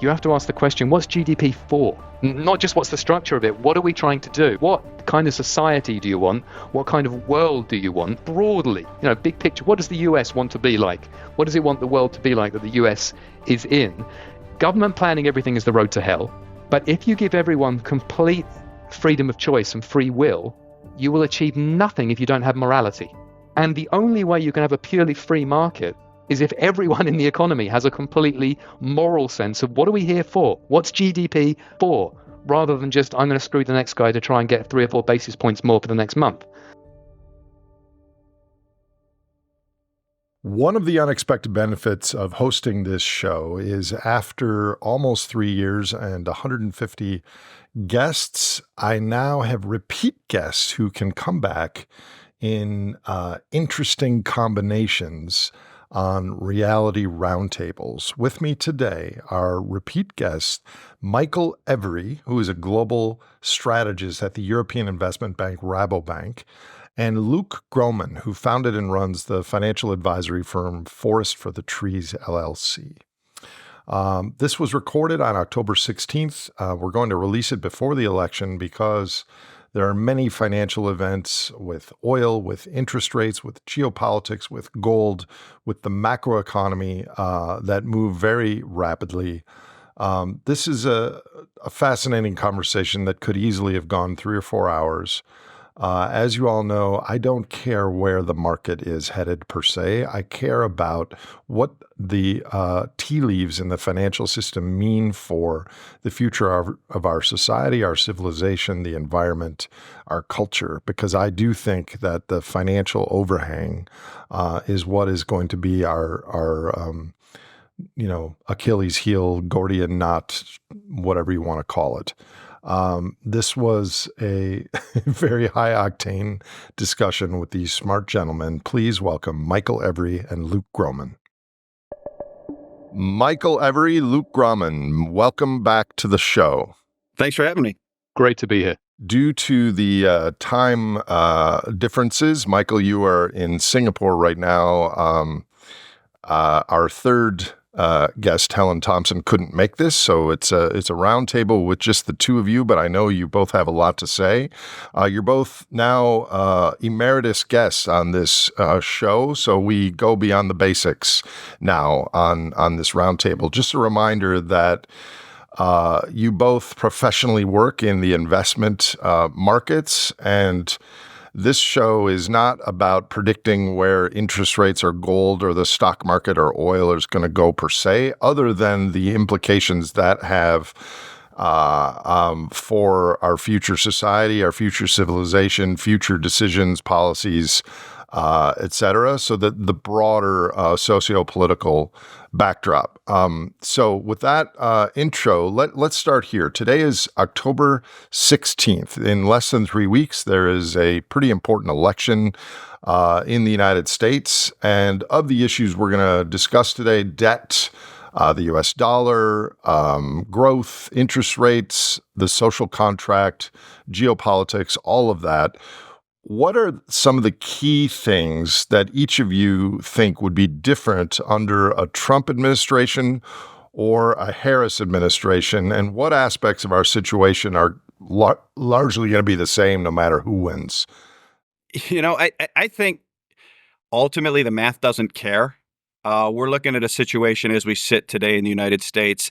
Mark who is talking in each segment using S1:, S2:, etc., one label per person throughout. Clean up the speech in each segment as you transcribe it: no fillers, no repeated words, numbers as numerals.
S1: You have to ask the question, what's GDP for? Not just what's the structure of it, what are we trying to do? What kind of society do you want? What kind of world do you want? Broadly, big picture, what does the US want to be like? What does it want the world to be like that the US is in? Government planning everything is the road to hell. But if you give everyone complete freedom of choice and free will, you will achieve nothing if you don't have morality. And the only way you can have a purely free market is if everyone in the economy has a completely moral sense of what are we here for? What's GDP for? Rather than just, I'm going to screw the next guy to try and get 3 or 4 basis points more for the next month.
S2: One of the unexpected benefits of hosting this show is after almost 3 years and 150 guests, I now have repeat guests who can come back in interesting combinations on reality roundtables. With me today are repeat guests Michael Every, who is a global strategist at the European investment bank Rabobank, and Luke Gromen, who founded and runs the financial advisory firm Forest for the Trees, LLC. This was recorded on October 16th. We're going to release it before the election because there are many financial events with oil, with interest rates, with geopolitics, with gold, with the macroeconomy that move very rapidly. This is a fascinating conversation that could easily have gone 3 or 4 hours. As you all know, I don't care where the market is headed per se. I care about what the tea leaves in the financial system mean for the future of our society, our civilization, the environment, our culture, because I do think that the financial overhang is what is going to be our Achilles heel, Gordian knot, whatever you want to call it. This was a very high-octane discussion with these smart gentlemen. Please welcome Michael Every and Luke Gromen. Michael Every, Luke Gromen, welcome back to the show.
S3: Thanks for having me.
S1: Great to be here.
S2: Due to the time differences, Michael, you are in Singapore right now. Our third guest, Helen Thompson, couldn't make this, so it's a roundtable with just the two of you, but I know you both have a lot to say. You're both now emeritus guests on this show, so we go beyond the basics now on this roundtable. Just a reminder that you both professionally work in the investment markets, and this show is not about predicting where interest rates or gold or the stock market or oil is going to go per se, other than the implications that have for our future society, our future civilization, future decisions, policies, etc. So that the broader socio-political backdrop. So with that intro, let's start here. Today is October 16th. In less than 3 weeks, there is a pretty important election in the United States. And of the issues we're going to discuss today, debt, the U.S. dollar, growth, interest rates, the social contract, geopolitics, all of that. What are some of the key things that each of you think would be different under a Trump administration or a Harris administration? And what aspects of our situation are largely going to be the same no matter who wins?
S3: I think ultimately the math doesn't care. We're looking at a situation as we sit today in the United States,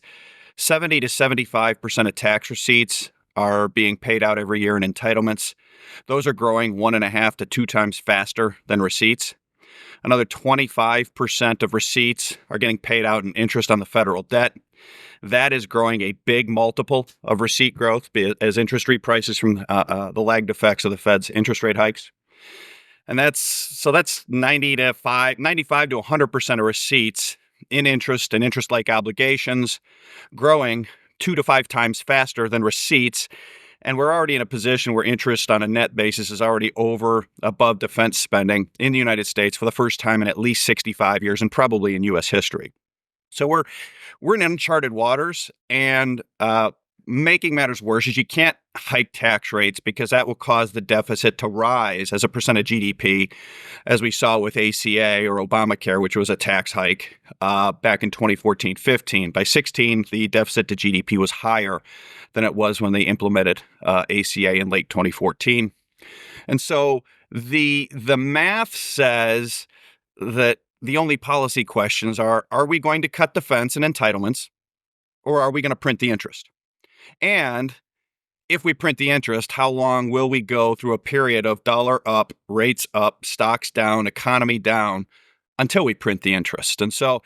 S3: 70 to 75% of tax receipts are being paid out every year in entitlements. Those are growing 1.5 to 2 times faster than receipts. Another 25% of receipts are getting paid out in interest on the federal debt. That is growing a big multiple of receipt growth as interest rate prices from the lagged effects of the Fed's interest rate hikes. And that's 95 to 100% of receipts in interest and interest-like obligations growing 2 to 5 times faster than receipts. And we're already in a position where interest on a net basis is already above defense spending in the United States for the first time in at least 65 years and probably in U.S. history. So we're in uncharted waters. And making matters worse is you can't hike tax rates because that will cause the deficit to rise as a percent of GDP, as we saw with ACA or Obamacare, which was a tax hike back in 2014-15. By 16, the deficit to GDP was higher than it was when they implemented ACA in late 2014. And so the math says that the only policy questions are we going to cut defense and entitlements, or are we going to print the interest? And if we print the interest, how long will we go through a period of dollar up, rates up, stocks down, economy down until we print the interest? And so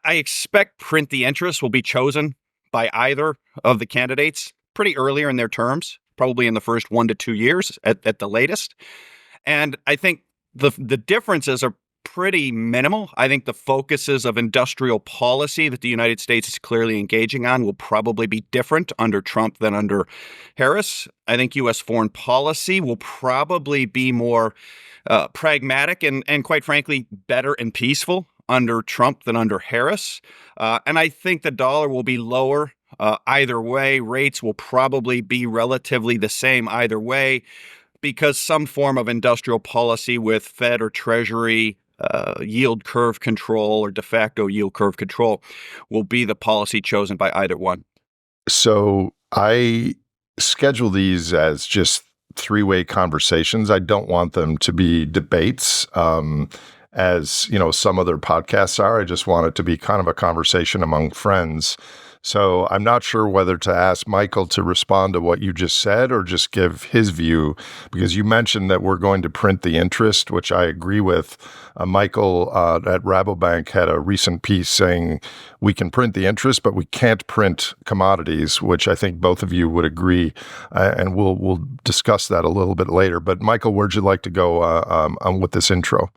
S3: I expect print the interest will be chosen by either of the candidates pretty earlier in their terms, probably in the first 1 to 2 years at the latest. And I think the differences are pretty minimal. I think the focuses of industrial policy that the United States is clearly engaging on will probably be different under Trump than under Harris. I think U.S. foreign policy will probably be more pragmatic and quite frankly, better and peaceful under Trump than under Harris. And I think the dollar will be lower either way. Rates will probably be relatively the same either way, because some form of industrial policy with Fed or Treasury yield curve control or de facto yield curve control will be the policy chosen by either one.
S2: So I schedule these as just three-way conversations. I don't want them to be debates, as some other podcasts are. I just want it to be kind of a conversation among friends. So I'm not sure whether to ask Michael to respond to what you just said or just give his view, because you mentioned that we're going to print the interest, which I agree with. Michael at Rabobank had a recent piece saying we can print the interest, but we can't print commodities, which I think both of you would agree. And we'll discuss that a little bit later. But Michael, where'd you like to go on with this intro?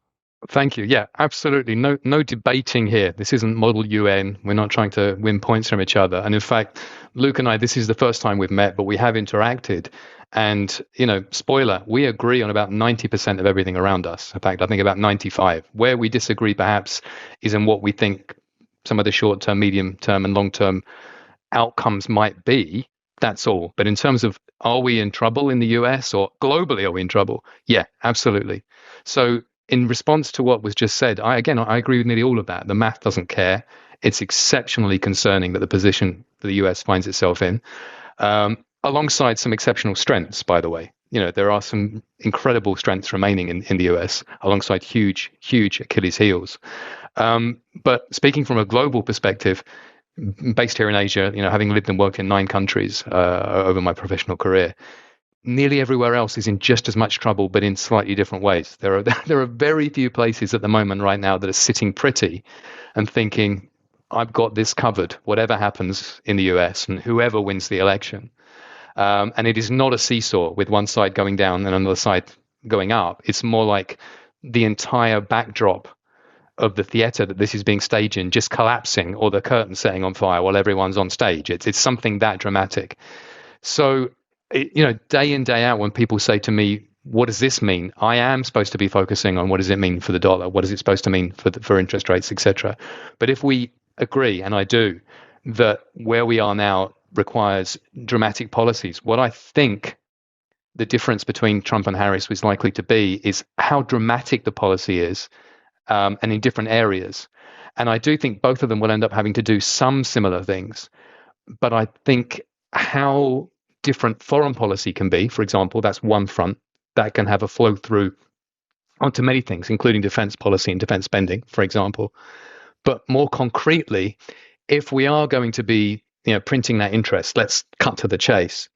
S1: Thank you. Yeah, absolutely. No debating here. This isn't model UN. We're not trying to win points from each other. And in fact, Luke and I, this is the first time we've met, but we have interacted. And, spoiler, we agree on about 90% of everything around us. In fact, I think about 95. Where we disagree perhaps is in what we think some of the short-term, medium-term and long-term outcomes might be. That's all. But in terms of, are we in trouble in the US or globally, are we in trouble? Yeah, absolutely. So in response to what was just said, I agree with nearly all of that. The math doesn't care. It's exceptionally concerning that the position that the US finds itself in, alongside some exceptional strengths, by the way. There are some incredible strengths remaining in the US, alongside huge Achilles heels. But speaking from a global perspective, based here in Asia, having lived and worked in 9 countries over my professional career, nearly everywhere else is in just as much trouble, but in slightly different ways. There are very few places at the moment right now that are sitting pretty and thinking, I've got this covered, whatever happens in the US and whoever wins the election. And it is not a seesaw with one side going down and another side going up. It's more like the entire backdrop of the theater that this is being staged in just collapsing, or the curtain setting on fire while everyone's on stage. It's something that dramatic. So, day in, day out, when people say to me, what does this mean? I am supposed to be focusing on what does it mean for the dollar? What is it supposed to mean for interest rates, etc. But if we agree, and I do, that where we are now requires dramatic policies, what I think the difference between Trump and Harris was likely to be is how dramatic the policy is, and in different areas. And I do think both of them will end up having to do some similar things. But I think how different foreign policy can be, for example, that's one front that can have a flow through onto many things, including defense policy and defense spending, for example. But more concretely, if we are going to be printing that interest, let's cut to the chase.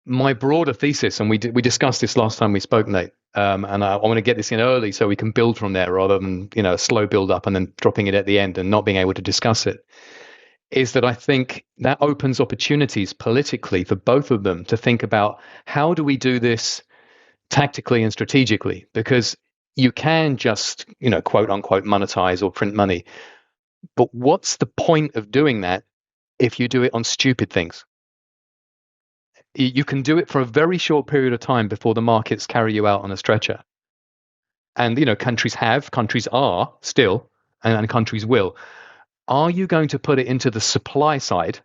S1: My broader thesis, and we discussed this last time we spoke, Nate, and I want to get this in early so we can build from there rather than a slow build up and then dropping it at the end and not being able to discuss it, is that I think that opens opportunities politically for both of them to think about how do we do this tactically and strategically, because you can just, quote unquote, monetize or print money. But what's the point of doing that if you do it on stupid things? You can do it for a very short period of time before the markets carry you out on a stretcher. And, countries are still, and countries will. Are you going to put it into the supply side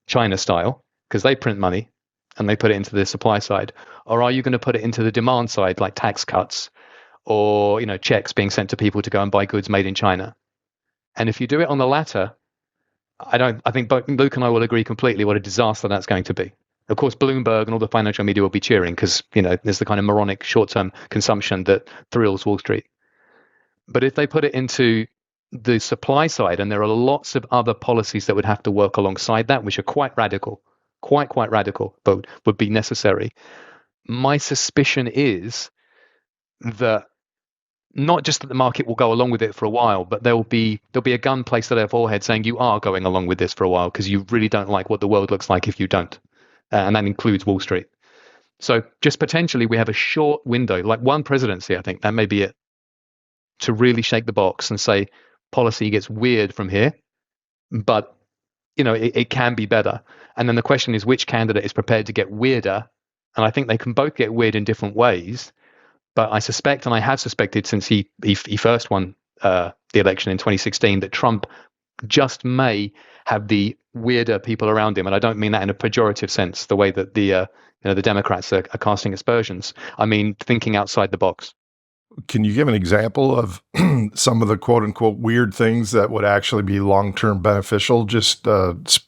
S1: China style, because they print money and they put it into the supply side? Or are you going to put it into the demand side, like tax cuts or checks being sent to people to go and buy goods made in China? And if you do it on the latter, I think both Luke and I will agree completely what a disaster that's going to be. Of course, Bloomberg and all the financial media will be cheering because there's the kind of moronic short-term consumption that thrills Wall Street. But if they put it into the supply side, and there are lots of other policies that would have to work alongside that, which are quite radical, quite radical, but would be necessary. My suspicion is that not just that the market will go along with it for a while, but there'll be a gun placed at their forehead saying you are going along with this for a while because you really don't like what the world looks like if you don't. And that includes Wall Street. So just potentially we have a short window, like one presidency, I think that may be it, to really shake the box and say policy gets weird from here, but it can be better. And then the question is which candidate is prepared to get weirder? And I think they can both get weird in different ways. But I suspect, and I have suspected since he first won the election in 2016, that Trump just may have the weirder people around him. And I don't mean that in a pejorative sense, the way that the Democrats are casting aspersions. I mean, thinking outside the box.
S2: Can you give an example of some of the quote unquote weird things that would actually be long-term beneficial, just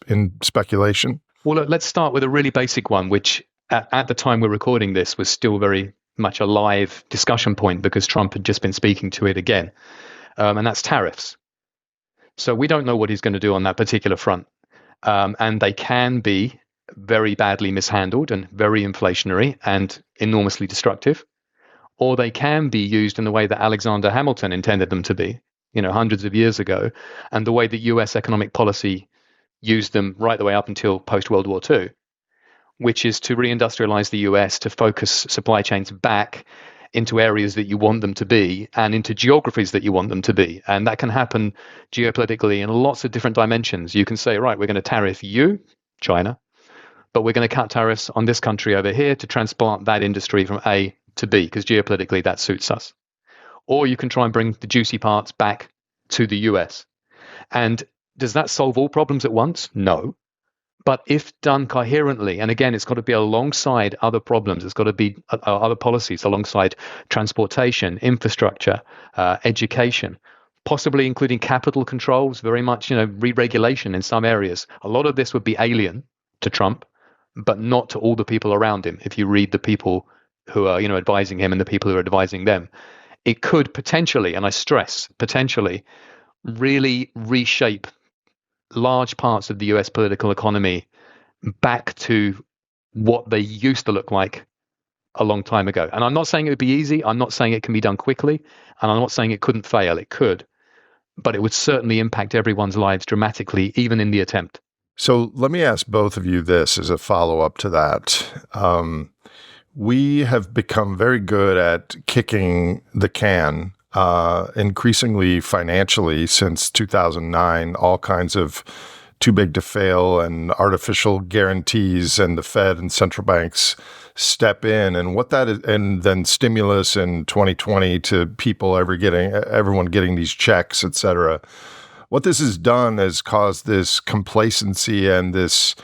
S2: in speculation?
S1: Well, let's start with a really basic one, which at the time we're recording this was still very much a live discussion point because Trump had just been speaking to it again. And that's tariffs. So we don't know what he's going to do on that particular front. And they can be very badly mishandled and very inflationary and enormously destructive. Or they can be used in the way that Alexander Hamilton intended them to be, hundreds of years ago, and the way that US economic policy used them right the way up until post-World War II, which is to reindustrialize the US, to focus supply chains back into areas that you want them to be and into geographies that you want them to be. And that can happen geopolitically in lots of different dimensions. You can say, right, we're going to tariff you, China, but we're going to cut tariffs on this country over here to transplant that industry from A to be, because geopolitically that suits us. Or you can try and bring the juicy parts back to the US. And does that solve all problems at once? No. But if done coherently, and again, it's got to be alongside other problems, it's got to be other policies alongside transportation, infrastructure, education, possibly including capital controls, very much, re-regulation in some areas. A lot of this would be alien to Trump, but not to all the people around him. If you read the people who are, advising him and the people who are advising them, it could potentially, and I stress potentially, really reshape large parts of the US political economy back to what they used to look like a long time ago. And I'm not saying it would be easy. I'm not saying it can be done quickly. And I'm not saying it couldn't fail. It could. But it would certainly impact everyone's lives dramatically, even in the attempt.
S2: So let me ask both of you this as a follow-up to that. We have become very good at kicking the can, increasingly financially since 2009, all kinds of too big to fail and artificial guarantees, and the Fed and central banks step in, and what that is, and then stimulus in 2020 to everyone getting these checks, et cetera. What this has done is caused this complacency and this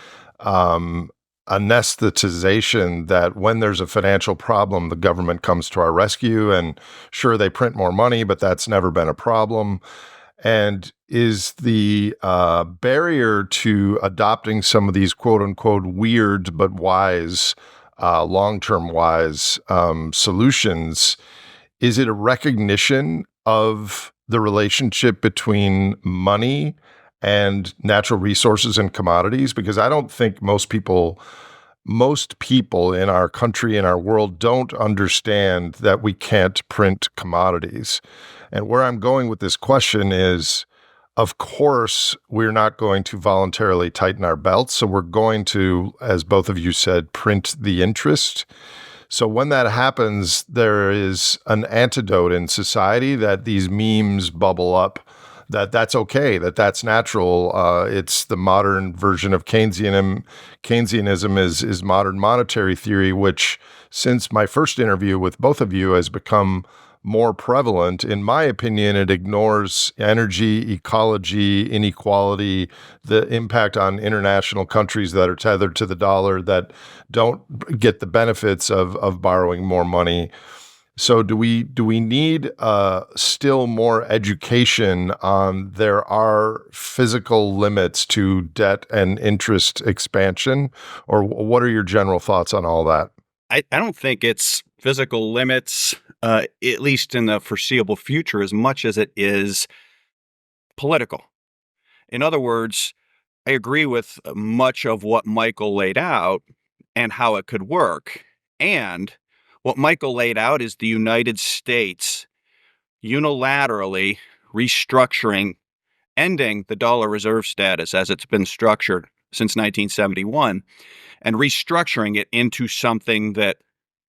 S2: anesthetization that when there's a financial problem, the government comes to our rescue, and sure, they print more money, but that's never been a problem. And is the barrier to adopting some of these quote unquote weird but wise, long-term wise solutions, is it a recognition of the relationship between money and natural resources and commodities? Because I don't think most people in our country, in our world, don't understand that we can't print commodities. And where I'm going with this question is, of course, we're not going to voluntarily tighten our belts. So we're going to, as both of you said, print the interest. So when that happens, there is an antidote in society that these memes bubble up, that's okay, that's natural. It's the modern version of Keynesianism is modern monetary theory, which since my first interview with both of you has become more prevalent. In my opinion, it ignores energy, ecology, inequality, the impact on international countries that are tethered to the dollar that don't get the benefits of borrowing more money. So do we need still more education on there are physical limits to debt and interest expansion? Or what are your general thoughts on all that?
S3: I don't think it's physical limits, at least in the foreseeable future, as much as it is political. In other words, I agree with much of what Michael laid out and how it could work. And what Michael laid out is the United States unilaterally restructuring, ending the dollar reserve status as it's been structured since 1971, and restructuring it into something that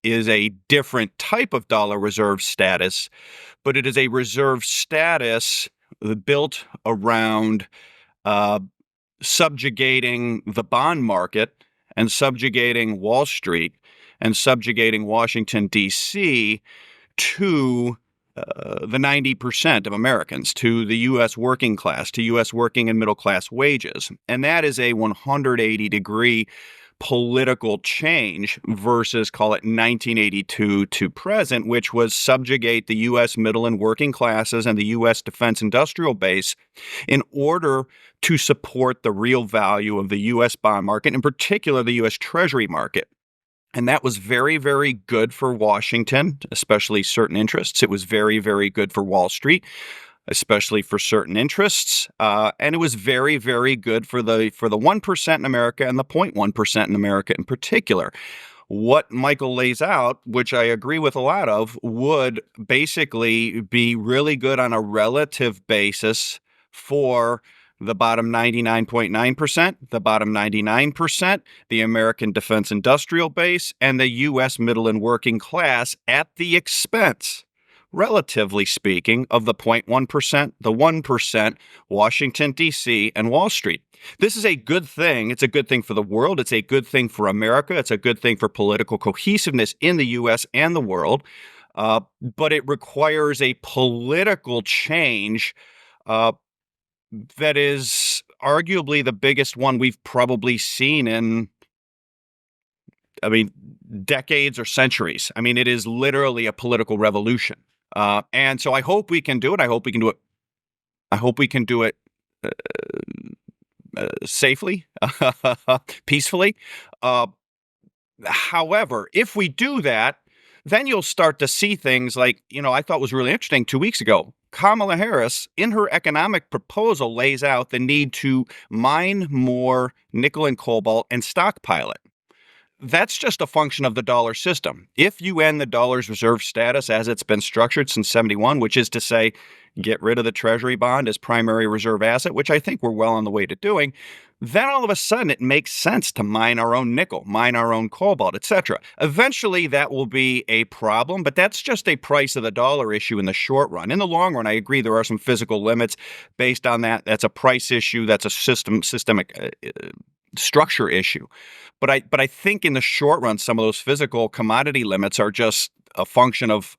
S3: is a different type of dollar reserve status, but it is a reserve status built around subjugating the bond market and subjugating Wall Street and subjugating Washington, D.C. to the 90% of Americans, to the U.S. working class, to U.S. working and middle class wages. And that is a 180-degree political change versus, call it 1982 to present, which was subjugate the U.S. middle and working classes and the U.S. defense industrial base in order to support the real value of the U.S. bond market, in particular the U.S. Treasury market. And that was very, very good for Washington, especially certain interests. It was very, very good for Wall Street, especially for certain interests. And it was very, very good for the 1% in America and the 0.1% in America in particular. What Michael lays out, which I agree with a lot of, would basically be really good on a relative basis for the bottom 99.9%, the bottom 99%, the American defense industrial base, and the U.S. middle and working class at the expense, relatively speaking, of the 0.1%, the 1%, Washington, D.C., and Wall Street. This is a good thing. It's a good thing for the world. It's a good thing for America. It's a good thing for political cohesiveness in the U.S. and the world. But it requires a political change that is arguably the biggest one we've probably seen in, decades or centuries. It is literally a political revolution. And so I hope we can do it. I hope we can do it. I hope we can do it safely, peacefully. However, if we do that, then you'll start to see things like, I thought was really interesting 2 weeks ago. Kamala Harris, in her economic proposal, lays out the need to mine more nickel and cobalt and stockpile it. That's just a function of the dollar system. If you end the dollar's reserve status as it's been structured since 71, which is to say, get rid of the Treasury bond as primary reserve asset, which I think we're well on the way to doing, then all of a sudden it makes sense to mine our own nickel, mine our own cobalt, etc. Eventually that will be a problem, but that's just a price of the dollar issue in the short run. In the long run, I agree there are some physical limits based on that. That's a price issue. That's a systemic structure issue. But I think in the short run, some of those physical commodity limits are just a function of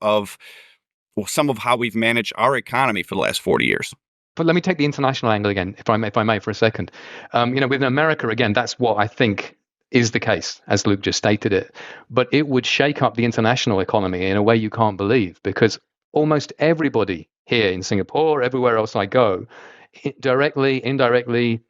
S3: some of how we've managed our economy for the last 40 years.
S1: But let me take the international angle again, if I may, for a second. Within America, again, that's what I think is the case, as Luke just stated it. But it would shake up the international economy in a way you can't believe, because almost everybody here in Singapore, everywhere else I go, directly, indirectly,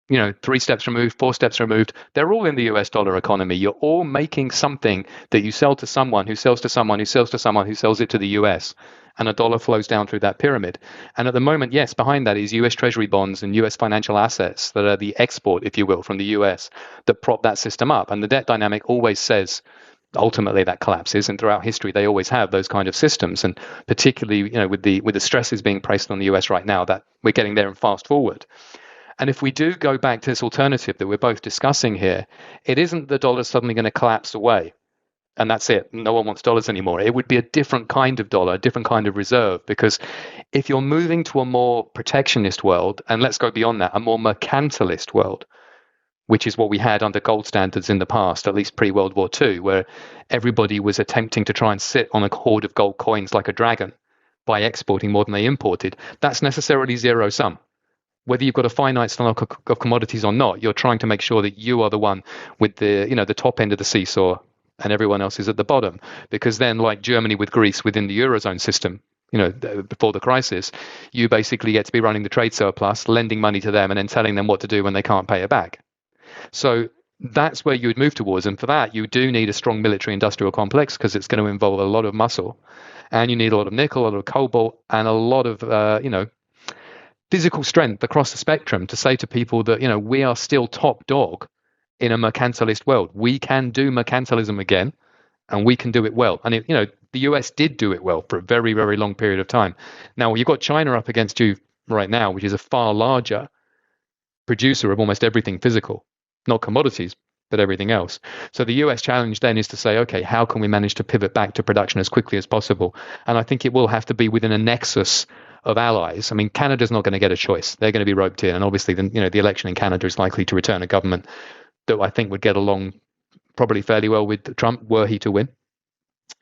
S1: 3 steps removed, 4 steps removed, they're all in the US dollar economy. You're all making something that you sell to someone who sells to someone who sells to someone who sells it to the US. And a dollar flows down through that pyramid. And at the moment, yes, behind that is US Treasury bonds and US financial assets that are the export, if you will, from the US that prop that system up. And the debt dynamic always says ultimately that collapses. And throughout history, they always have those kind of systems. And particularly, with the stresses being placed on the US right now, that we're getting there and fast forward. And if we do go back to this alternative that we're both discussing here, it isn't the dollar suddenly going to collapse away. And that's it. No one wants dollars anymore. It would be a different kind of dollar, a different kind of reserve. Because if you're moving to a more protectionist world, and let's go beyond that, a more mercantilist world, which is what we had under gold standards in the past, at least pre-World War II, where everybody was attempting to try and sit on a hoard of gold coins like a dragon by exporting more than they imported, that's necessarily zero sum. Whether you've got a finite stock of commodities or not, you're trying to make sure that you are the one with the top end of the seesaw and everyone else is at the bottom. Because then, like Germany with Greece within the Eurozone system, before the crisis, you basically get to be running the trade surplus, lending money to them, and then telling them what to do when they can't pay it back. So that's where you would move towards. And for that, you do need a strong military industrial complex because it's going to involve a lot of muscle. And you need a lot of nickel, a lot of cobalt, and a lot of, physical strength across the spectrum to say to people that, we are still top dog in a mercantilist world. We can do mercantilism again, and we can do it well. And, the US did do it well for a very, very long period of time. Now, you've got China up against you right now, which is a far larger producer of almost everything physical, not commodities, but everything else. So the US challenge then is to say, okay, how can we manage to pivot back to production as quickly as possible? And I think it will have to be within a nexus of allies. I mean, Canada's not going to get a choice. They're going to be roped in. And obviously, the election in Canada is likely to return a government that I think would get along probably fairly well with Trump were he to win.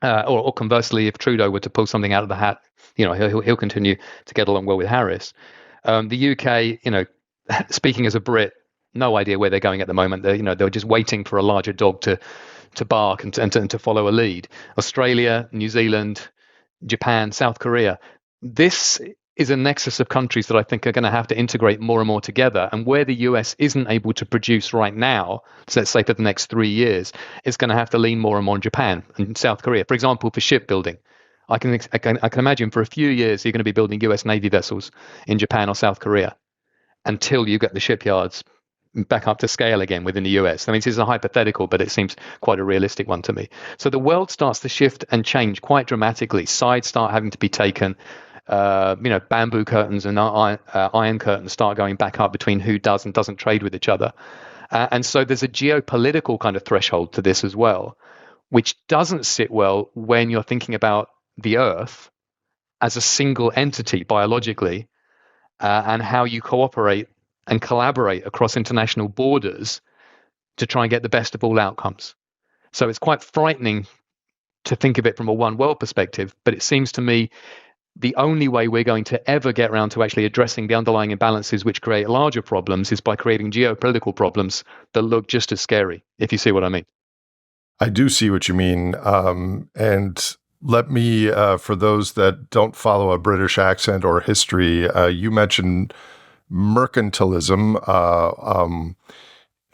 S1: Or conversely, if Trudeau were to pull something out of the hat, he'll continue to get along well with Harris. The UK, speaking as a Brit, no idea where they're going at the moment. They're just waiting for a larger dog to bark and to follow a lead. Australia, New Zealand, Japan, South Korea. This is a nexus of countries that I think are going to have to integrate more and more together. And where the US isn't able to produce right now, so let's say for the next 3 years, it's going to have to lean more and more on Japan and South Korea. For example, for shipbuilding, I can imagine for a few years you're going to be building US Navy vessels in Japan or South Korea until you get the shipyards back up to scale again within the US. I mean, this is a hypothetical, but it seems quite a realistic one to me. So the world starts to shift and change quite dramatically. Sides start having to be taken. Bamboo curtains and iron curtains start going back up between who does and doesn't trade with each other. And so there's a geopolitical kind of threshold to this as well, which doesn't sit well when you're thinking about the Earth as a single entity biologically, and how you cooperate and collaborate across international borders to try and get the best of all outcomes. So it's quite frightening to think of it from a one world perspective, but it seems to me the only way we're going to ever get around to actually addressing the underlying imbalances which create larger problems is by creating geopolitical problems that look just as scary, if you see what I mean.
S2: I do see what you mean. And let me, for those that don't follow a British accent or history, you mentioned mercantilism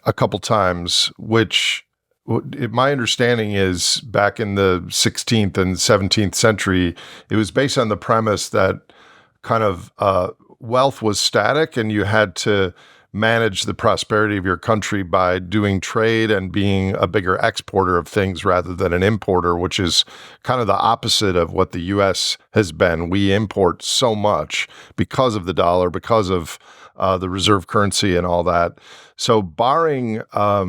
S2: a couple times, which my understanding is back in the 16th and 17th century, it was based on the premise that kind of wealth was static and you had to manage the prosperity of your country by doing trade and being a bigger exporter of things rather than an importer, which is kind of the opposite of what the U.S. has been. We import so much because of the dollar, because of the reserve currency and all that. So barring a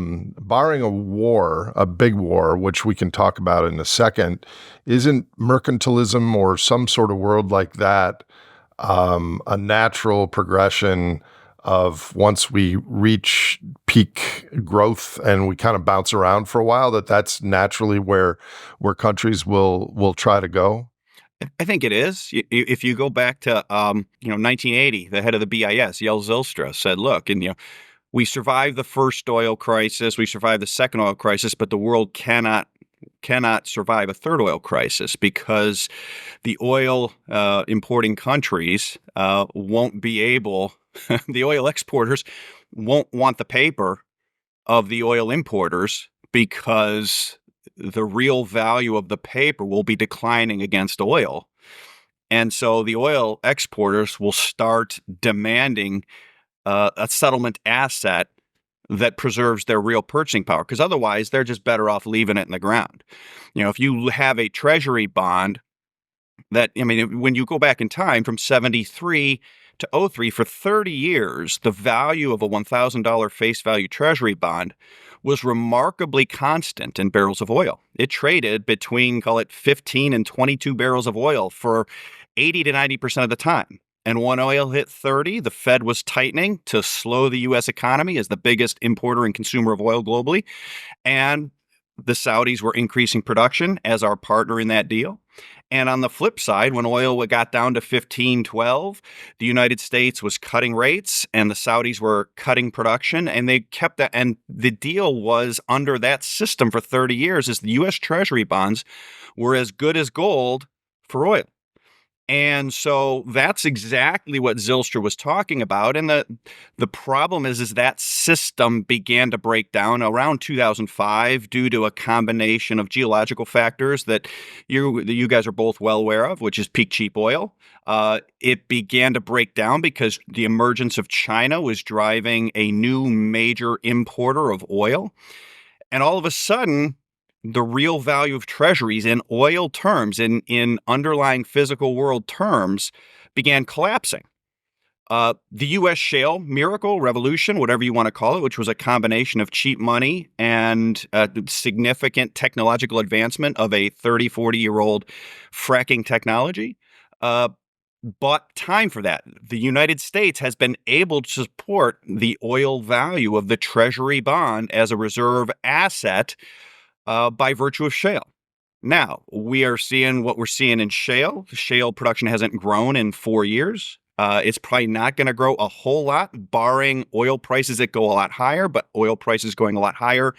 S2: war, a big war, which we can talk about in a second, isn't mercantilism or some sort of world like that a natural progression of once we reach peak growth and we kind of bounce around for a while, that's naturally where countries will try to go?
S3: I think it is. If you go back to 1980, the head of the BIS, Yael Zylstra, said, "Look, we survived the first oil crisis, we survived the second oil crisis, but the world cannot survive a third oil crisis because the oil importing countries won't be able." The oil exporters won't want the paper of the oil importers because the real value of the paper will be declining against oil. And so the oil exporters will start demanding a settlement asset that preserves their real purchasing power, because otherwise they're just better off leaving it in the ground. If you have a treasury bond when you go back in time from 73 to 03, for 30 years, the value of a $1,000 face value treasury bond was remarkably constant in barrels of oil. It traded between, call it 15 and 22 barrels of oil for 80 to 90% of the time. And when oil hit 30, the Fed was tightening to slow the U.S. economy as the biggest importer and consumer of oil globally. And the Saudis were increasing production as our partner in that deal. And on the flip side, when oil got down to 15, 12, the United States was cutting rates and the Saudis were cutting production, and they kept that. And the deal was under that system for 30 years is the U.S. Treasury bonds were as good as gold for oil. And so that's exactly what Zylstra was talking about. And the problem is that system began to break down around 2005 due to a combination of geological factors that you guys are both well aware of, which is peak cheap oil. It began to break down because the emergence of China was driving a new major importer of oil. And all of a sudden, the real value of treasuries in oil terms, in underlying physical world terms, began collapsing. The U.S. shale miracle, revolution, whatever you want to call it, which was a combination of cheap money and significant technological advancement of a 30, 40-year-old fracking technology, bought time for that. The United States has been able to support the oil value of the treasury bond as a reserve asset by virtue of shale. Now, we are seeing what we're seeing in shale. Shale production hasn't grown in 4 years. It's probably not going to grow a whole lot, barring oil prices that go a lot higher, but oil prices going a lot higher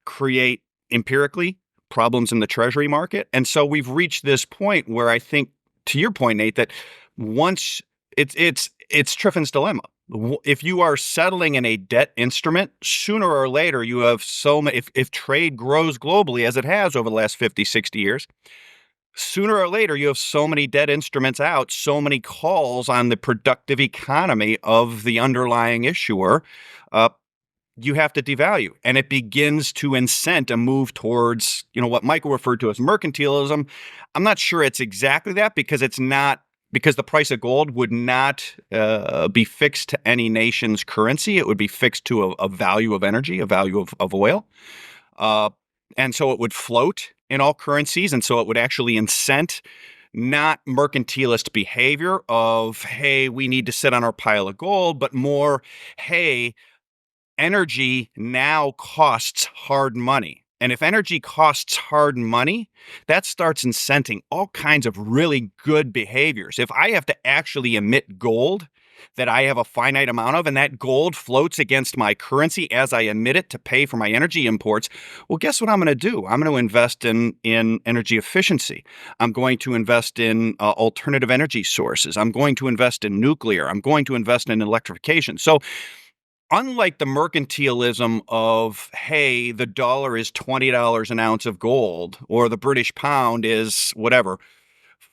S3: create empirically problems in the treasury market. And so we've reached this point where I think, to your point, Nate, that once it's Triffin's dilemma. If you are settling in a debt instrument, sooner or later you have if trade grows globally as it has over the last 50, 60 years, sooner or later you have so many debt instruments out, so many calls on the productive economy of the underlying issuer, you have to devalue. And it begins to incent a move towards, what Michael referred to as mercantilism. I'm not sure it's exactly that because the price of gold would not be fixed to any nation's currency. It would be fixed to a value of energy, a value of oil. And so it would float in all currencies. And so it would actually incent not mercantilist behavior of, hey, we need to sit on our pile of gold, but more, hey, energy now costs hard money. And if energy costs hard money, that starts incenting all kinds of really good behaviors. If I have to actually emit gold that I have a finite amount of, and that gold floats against my currency as I emit it to pay for my energy imports, well, guess what I'm going to do? I'm going to invest in energy efficiency. I'm going to invest in alternative energy sources. I'm going to invest in nuclear. I'm going to invest in electrification. So unlike the mercantilism of, hey, the dollar is $20 an ounce of gold, or the British pound is whatever,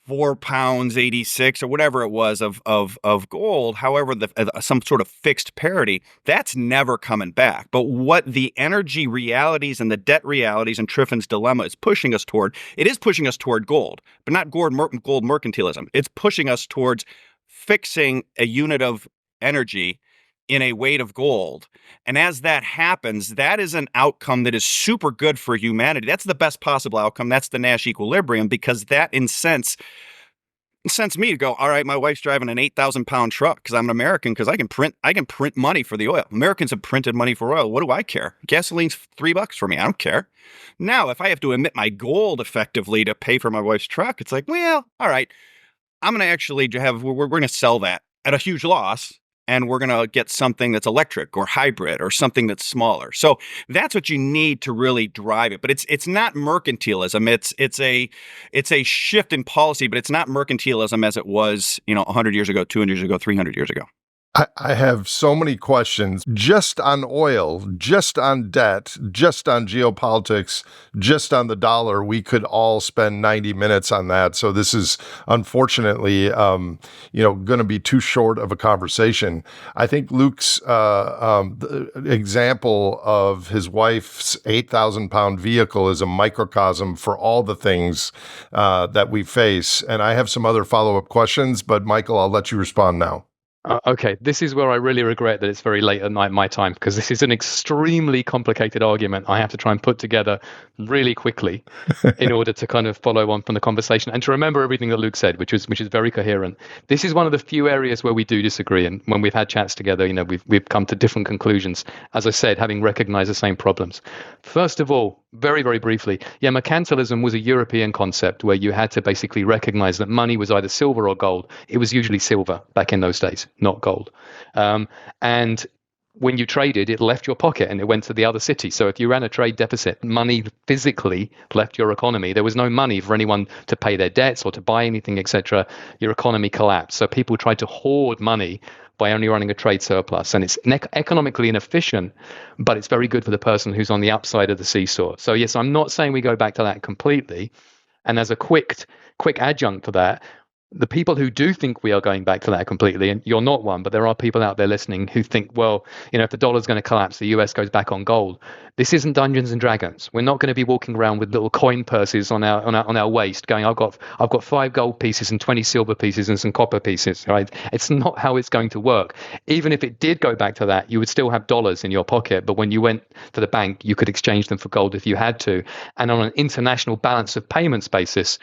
S3: £4.86 or whatever it was of gold, however, some sort of fixed parity, that's never coming back. But what the energy realities and the debt realities and Triffin's dilemma is pushing us toward, it is pushing us toward gold, but not gold mercantilism. It's pushing us towards fixing a unit of energy in a weight of gold. And as that happens, that is an outcome that is super good for humanity. That's the best possible outcome. That's the Nash equilibrium, because that incents me to go, all right, my wife's driving an 8,000-pound truck because I'm an American, because I can print money for the oil. Americans have printed money for oil. What do I care? Gasoline's $3 for me. I don't care. Now, if I have to emit my gold effectively to pay for my wife's truck, it's like, well, all right, I'm going to actually we're going to sell that at a huge loss. And we're going to get something that's electric or hybrid or something that's smaller. So that's what you need to really drive it. But it's not mercantilism. It's a shift in policy, but it's not mercantilism as it was, 100 years ago, 200 years ago, 300 years ago.
S2: I have so many questions just on oil, just on debt, just on geopolitics, just on the dollar. We could all spend 90 minutes on that. So this is unfortunately, going to be too short of a conversation. I think Luke's example of his wife's 8,000-pound vehicle is a microcosm for all the things that we face. And I have some other follow-up questions, but Michael, I'll let you respond now.
S1: Okay, this is where I really regret that it's very late at night my time, because this is an extremely complicated argument I have to try and put together really quickly in order to kind of follow on from the conversation and to remember everything that Luke said, which is very coherent. This is one of the few areas where we do disagree, and when we've had chats together, we've come to different conclusions. As I said, having recognised the same problems. First of all, very very briefly, yeah, mercantilism was a European concept where you had to basically recognise that money was either silver or gold. It was usually silver back in those days, not gold, and when you traded, it left your pocket and it went to the other city. So if you ran a trade deficit, money physically left your economy. There was no money for anyone to pay their debts or to buy anything, etc. Your economy collapsed. So people tried to hoard money by only running a trade surplus. And it's economically inefficient, but it's very good for the person who's on the upside of the seesaw. So yes, I'm not saying we go back to that completely. And as a quick adjunct to that, the people who do think we are going back to that completely, and you're not one, but there are people out there listening who think, well, if the dollar's going to collapse, the US goes back on gold. This isn't Dungeons and Dragons. We're not going to be walking around with little coin purses on our waist, going, I've got 5 gold pieces and 20 silver pieces and some copper pieces. Right? It's not how it's going to work. Even if it did go back to that, you would still have dollars in your pocket, but when you went to the bank, you could exchange them for gold if you had to. And on an international balance of payments basis,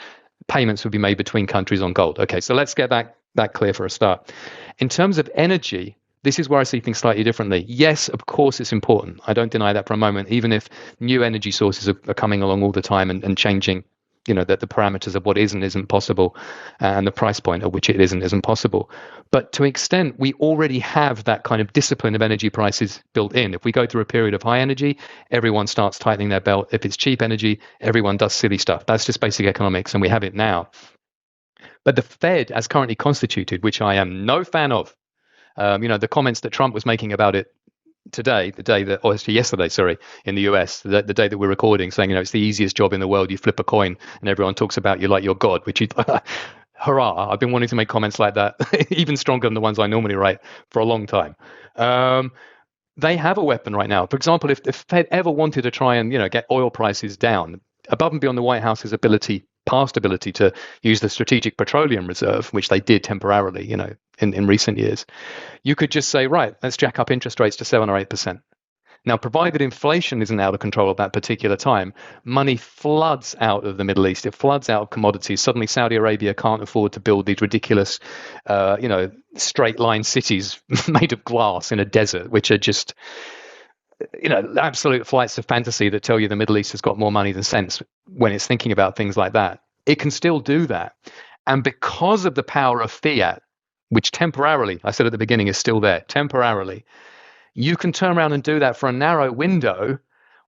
S1: payments would be made between countries on gold. Okay, so let's get that clear for a start. In terms of energy, this is where I see things slightly differently. Yes, of course, it's important. I don't deny that for a moment, even if new energy sources are coming along all the time and changing that the parameters of what is and isn't possible, and the price point at which it isn't possible. But to an extent, we already have that kind of discipline of energy prices built in. If we go through a period of high energy, everyone starts tightening their belt. If it's cheap energy, everyone does silly stuff. That's just basic economics, and we have it now. But the Fed, as currently constituted, which I am no fan of, the comments that Trump was making about it today, yesterday, in the US, the day that we're recording, saying, it's the easiest job in the world. You flip a coin and everyone talks about you like you're God, which is, hurrah. I've been wanting to make comments like that, even stronger than the ones I normally write, for a long time. They have a weapon right now. For example, if the Fed ever wanted to try and, get oil prices down, above and beyond the White House's past ability to use the Strategic Petroleum Reserve, which they did temporarily, in recent years, you could just say, right, let's jack up interest rates to 7 or 8%. Now, provided inflation isn't out of control at that particular time, money floods out of the Middle East. It floods out of commodities. Suddenly, Saudi Arabia can't afford to build these ridiculous, straight line cities made of glass in a desert, which are just, absolute flights of fantasy that tell you the Middle East has got more money than sense when it's thinking about things like that. It can still do that. And because of the power of fiat, which temporarily, I said at the beginning, is still there, temporarily, you can turn around and do that for a narrow window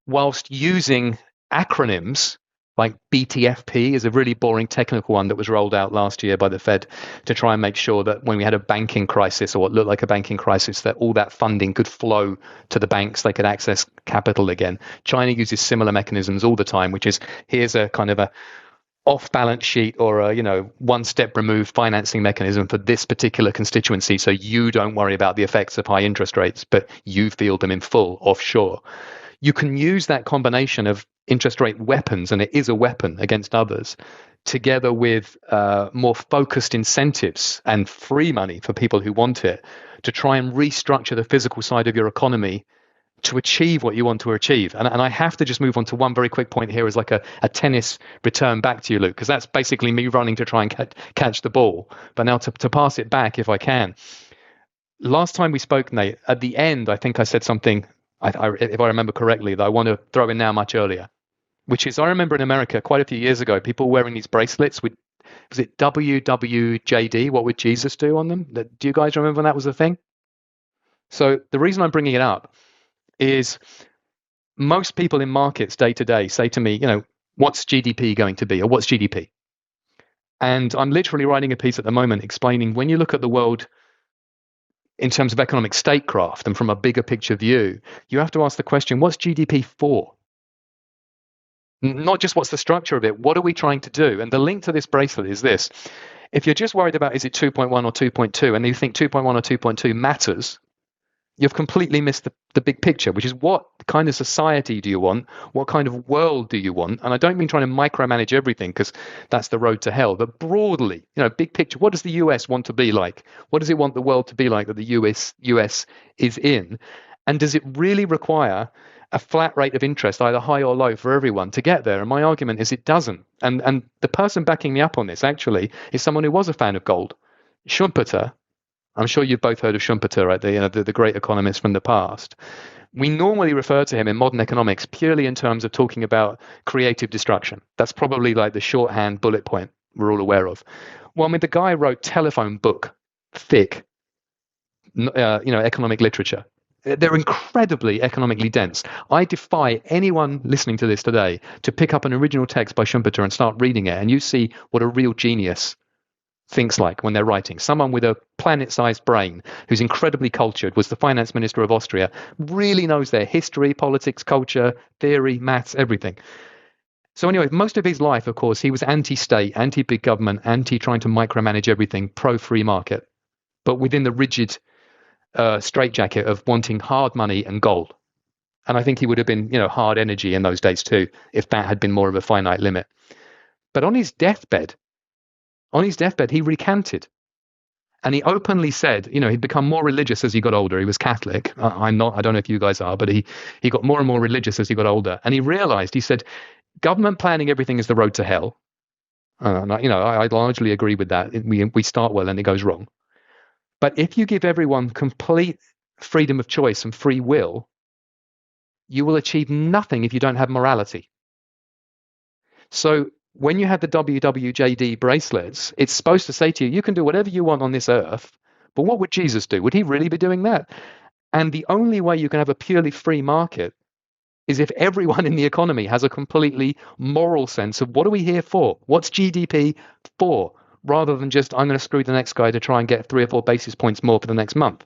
S1: whilst using acronyms like BTFP is a really boring technical one that was rolled out last year by the Fed to try and make sure that when we had a banking crisis or what looked like a banking crisis, that all that funding could flow to the banks, they could access capital again. China uses similar mechanisms all the time, which is here's a kind of a off balance sheet or a one step removed financing mechanism for this particular constituency, so you don't worry about the effects of high interest rates, but you feel them in full offshore. You can use that combination of interest rate weapons, and it is a weapon against others, together with more focused incentives and free money for people who want it, to try and restructure the physical side of your economy to achieve what you want to achieve. And I have to just move on to one very quick point here as like a tennis return back to you, Luke, because that's basically me running to try and catch the ball. But now to pass it back, if I can. Last time we spoke, Nate, at the end, I think I said something, if I remember correctly, that I want to throw in now much earlier, which is I remember in America quite a few years ago, people wearing these bracelets with, was it WWJD? What would Jesus do on them? Do you guys remember when that was a thing? So the reason I'm bringing it up is most people in markets day to day say to me, what's GDP going to be, or what's GDP? And I'm literally writing a piece at the moment explaining when you look at the world in terms of economic statecraft and from a bigger picture view, you have to ask the question, what's GDP for? Not just what's the structure of it, what are we trying to do? And the link to this bracelet is this. If you're just worried about is it 2.1 or 2.2 and you think 2.1 or 2.2 matters, You've completely missed the big picture, which is what kind of society do you want? What kind of world do you want? And I don't mean trying to micromanage everything, because that's the road to hell. But broadly, big picture, what does the US want to be like? What does it want the world to be like that the US is in? And does it really require a flat rate of interest, either high or low, for everyone to get there? And my argument is it doesn't. And the person backing me up on this actually is someone who was a fan of gold. Schumpeter, I'm sure you've both heard of Schumpeter, right? The great economist from the past. We normally refer to him in modern economics purely in terms of talking about creative destruction. That's probably like the shorthand bullet point we're all aware of. Well, I mean, the guy wrote telephone book, thick, economic literature. They're incredibly economically dense. I defy anyone listening to this today to pick up an original text by Schumpeter and start reading it, and you see what a real genius thinks like when they're writing. Someone with a planet-sized brain who's incredibly cultured, was the finance minister of Austria, really knows their history, politics, culture, theory, maths, everything. So anyway, most of his life, of course, he was anti-state, anti-big government, anti-trying to micromanage everything, pro-free market, but within the rigid straitjacket of wanting hard money and gold. And I think he would have been, hard energy in those days too, if that had been more of a finite limit. But on his deathbed, he recanted. And he openly said, he'd become more religious as he got older. He was Catholic. I'm not, I don't know if you guys are, but he got more and more religious as he got older. And he realized, he said, government planning everything is the road to hell. And I largely agree with that. We start well and it goes wrong. But if you give everyone complete freedom of choice and free will, you will achieve nothing if you don't have morality. So when you have the WWJD bracelets, it's supposed to say to you, you can do whatever you want on this earth, but what would Jesus do? Would he really be doing that? And the only way you can have a purely free market is if everyone in the economy has a completely moral sense of what are we here for? What's GDP for? Rather than just, I'm going to screw the next guy to try and get 3 or 4 basis points more for the next month.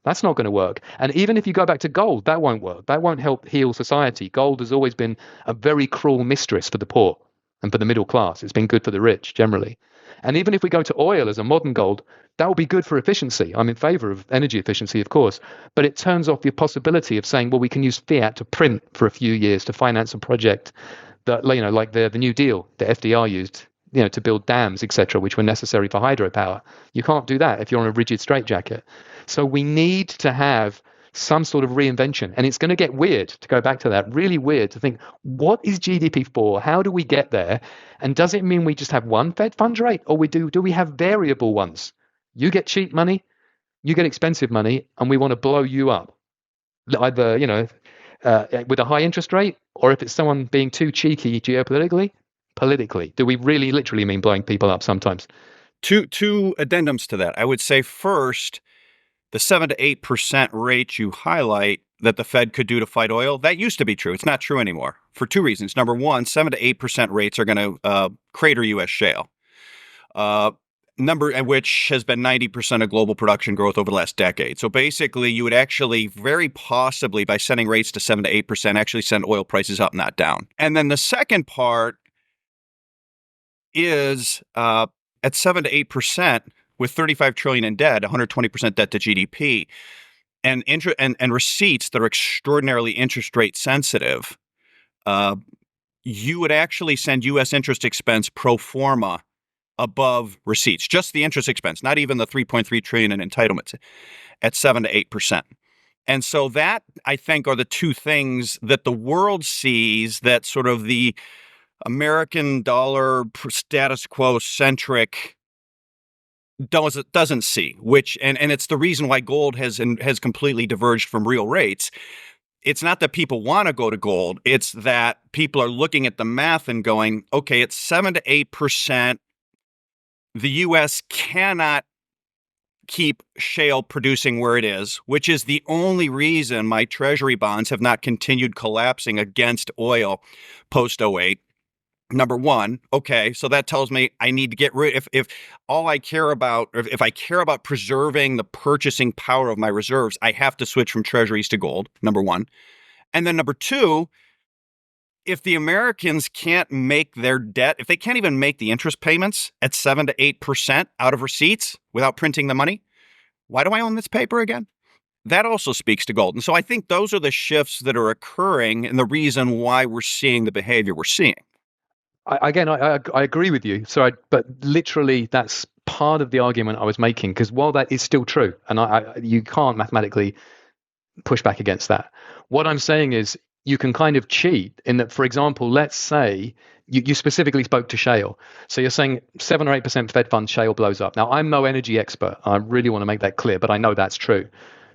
S1: That's not going to work. And even if you go back to gold, that won't work. That won't help heal society. Gold has always been a very cruel mistress for the poor and for the middle class. It's been good for the rich generally. And even if we go to oil as a modern gold, that will be good for efficiency. I'm in favor of energy efficiency, of course, but it turns off the possibility of saying, well, we can use fiat to print for a few years to finance a project that, like the New Deal that FDR used, to build dams, etc., which were necessary for hydropower. You can't do that if you're on a rigid straitjacket. So we need to have some sort of reinvention. And it's going to get weird, to go back to that, really weird to think, what is GDP for? How do we get there? And does it mean we just have one Fed funds rate, or do we have variable ones? You get cheap money, you get expensive money, and we want to blow you up. Either, with a high interest rate, or if it's someone being too cheeky geopolitically, politically. Do we really literally mean blowing people up sometimes?
S3: Two addendums to that. I would say first, the 7 to 8% rate you highlight that the Fed could do to fight oil, that used to be true. It's not true anymore for 2 reasons. Number one, 7 to 8% rates are going to crater U.S. shale, which has been 90% of global production growth over the last decade. So basically, you would actually very possibly, by setting rates to 7 to 8%, actually send oil prices up, not down. And then the second part is at 7 to 8%, with 35 trillion in debt, 120% debt to GDP, and receipts that are extraordinarily interest rate sensitive, you would actually send U.S. interest expense pro forma above receipts, just the interest expense, not even the 3.3 trillion in entitlements, at 7 to 8%. And so that, I think, are the two things that the world sees that sort of the American dollar status quo centric doesn't see, which and it's the reason why gold has completely diverged from real rates. It's not that people want to go to gold, it's that people are looking at the math and going, okay, it's 7 to 8%. The US cannot keep shale producing where it is, which is the only reason my treasury bonds have not continued collapsing against oil post 08. Number one, okay, so that tells me I need to get rid. If all I care about, or if I care about preserving the purchasing power of my reserves, I have to switch from treasuries to gold. Number one, and then number two, if the Americans can't make their debt, if they can't even make the interest payments at 7 to 8% out of receipts without printing the money, why do I own this paper again? that also speaks to gold. And so I think those are the shifts that are occurring and the reason why we're seeing the behavior we're seeing.
S1: I agree with you. So, but literally, that's part of the argument I was making, because while that is still true, and you can't mathematically push back against that, what I'm saying is you can kind of cheat in that. For example, let's say you specifically spoke to shale. So you're saying 7 or 8% Fed funds, shale blows up. Now, I'm no energy expert. I really want to make that clear, but I know that's true.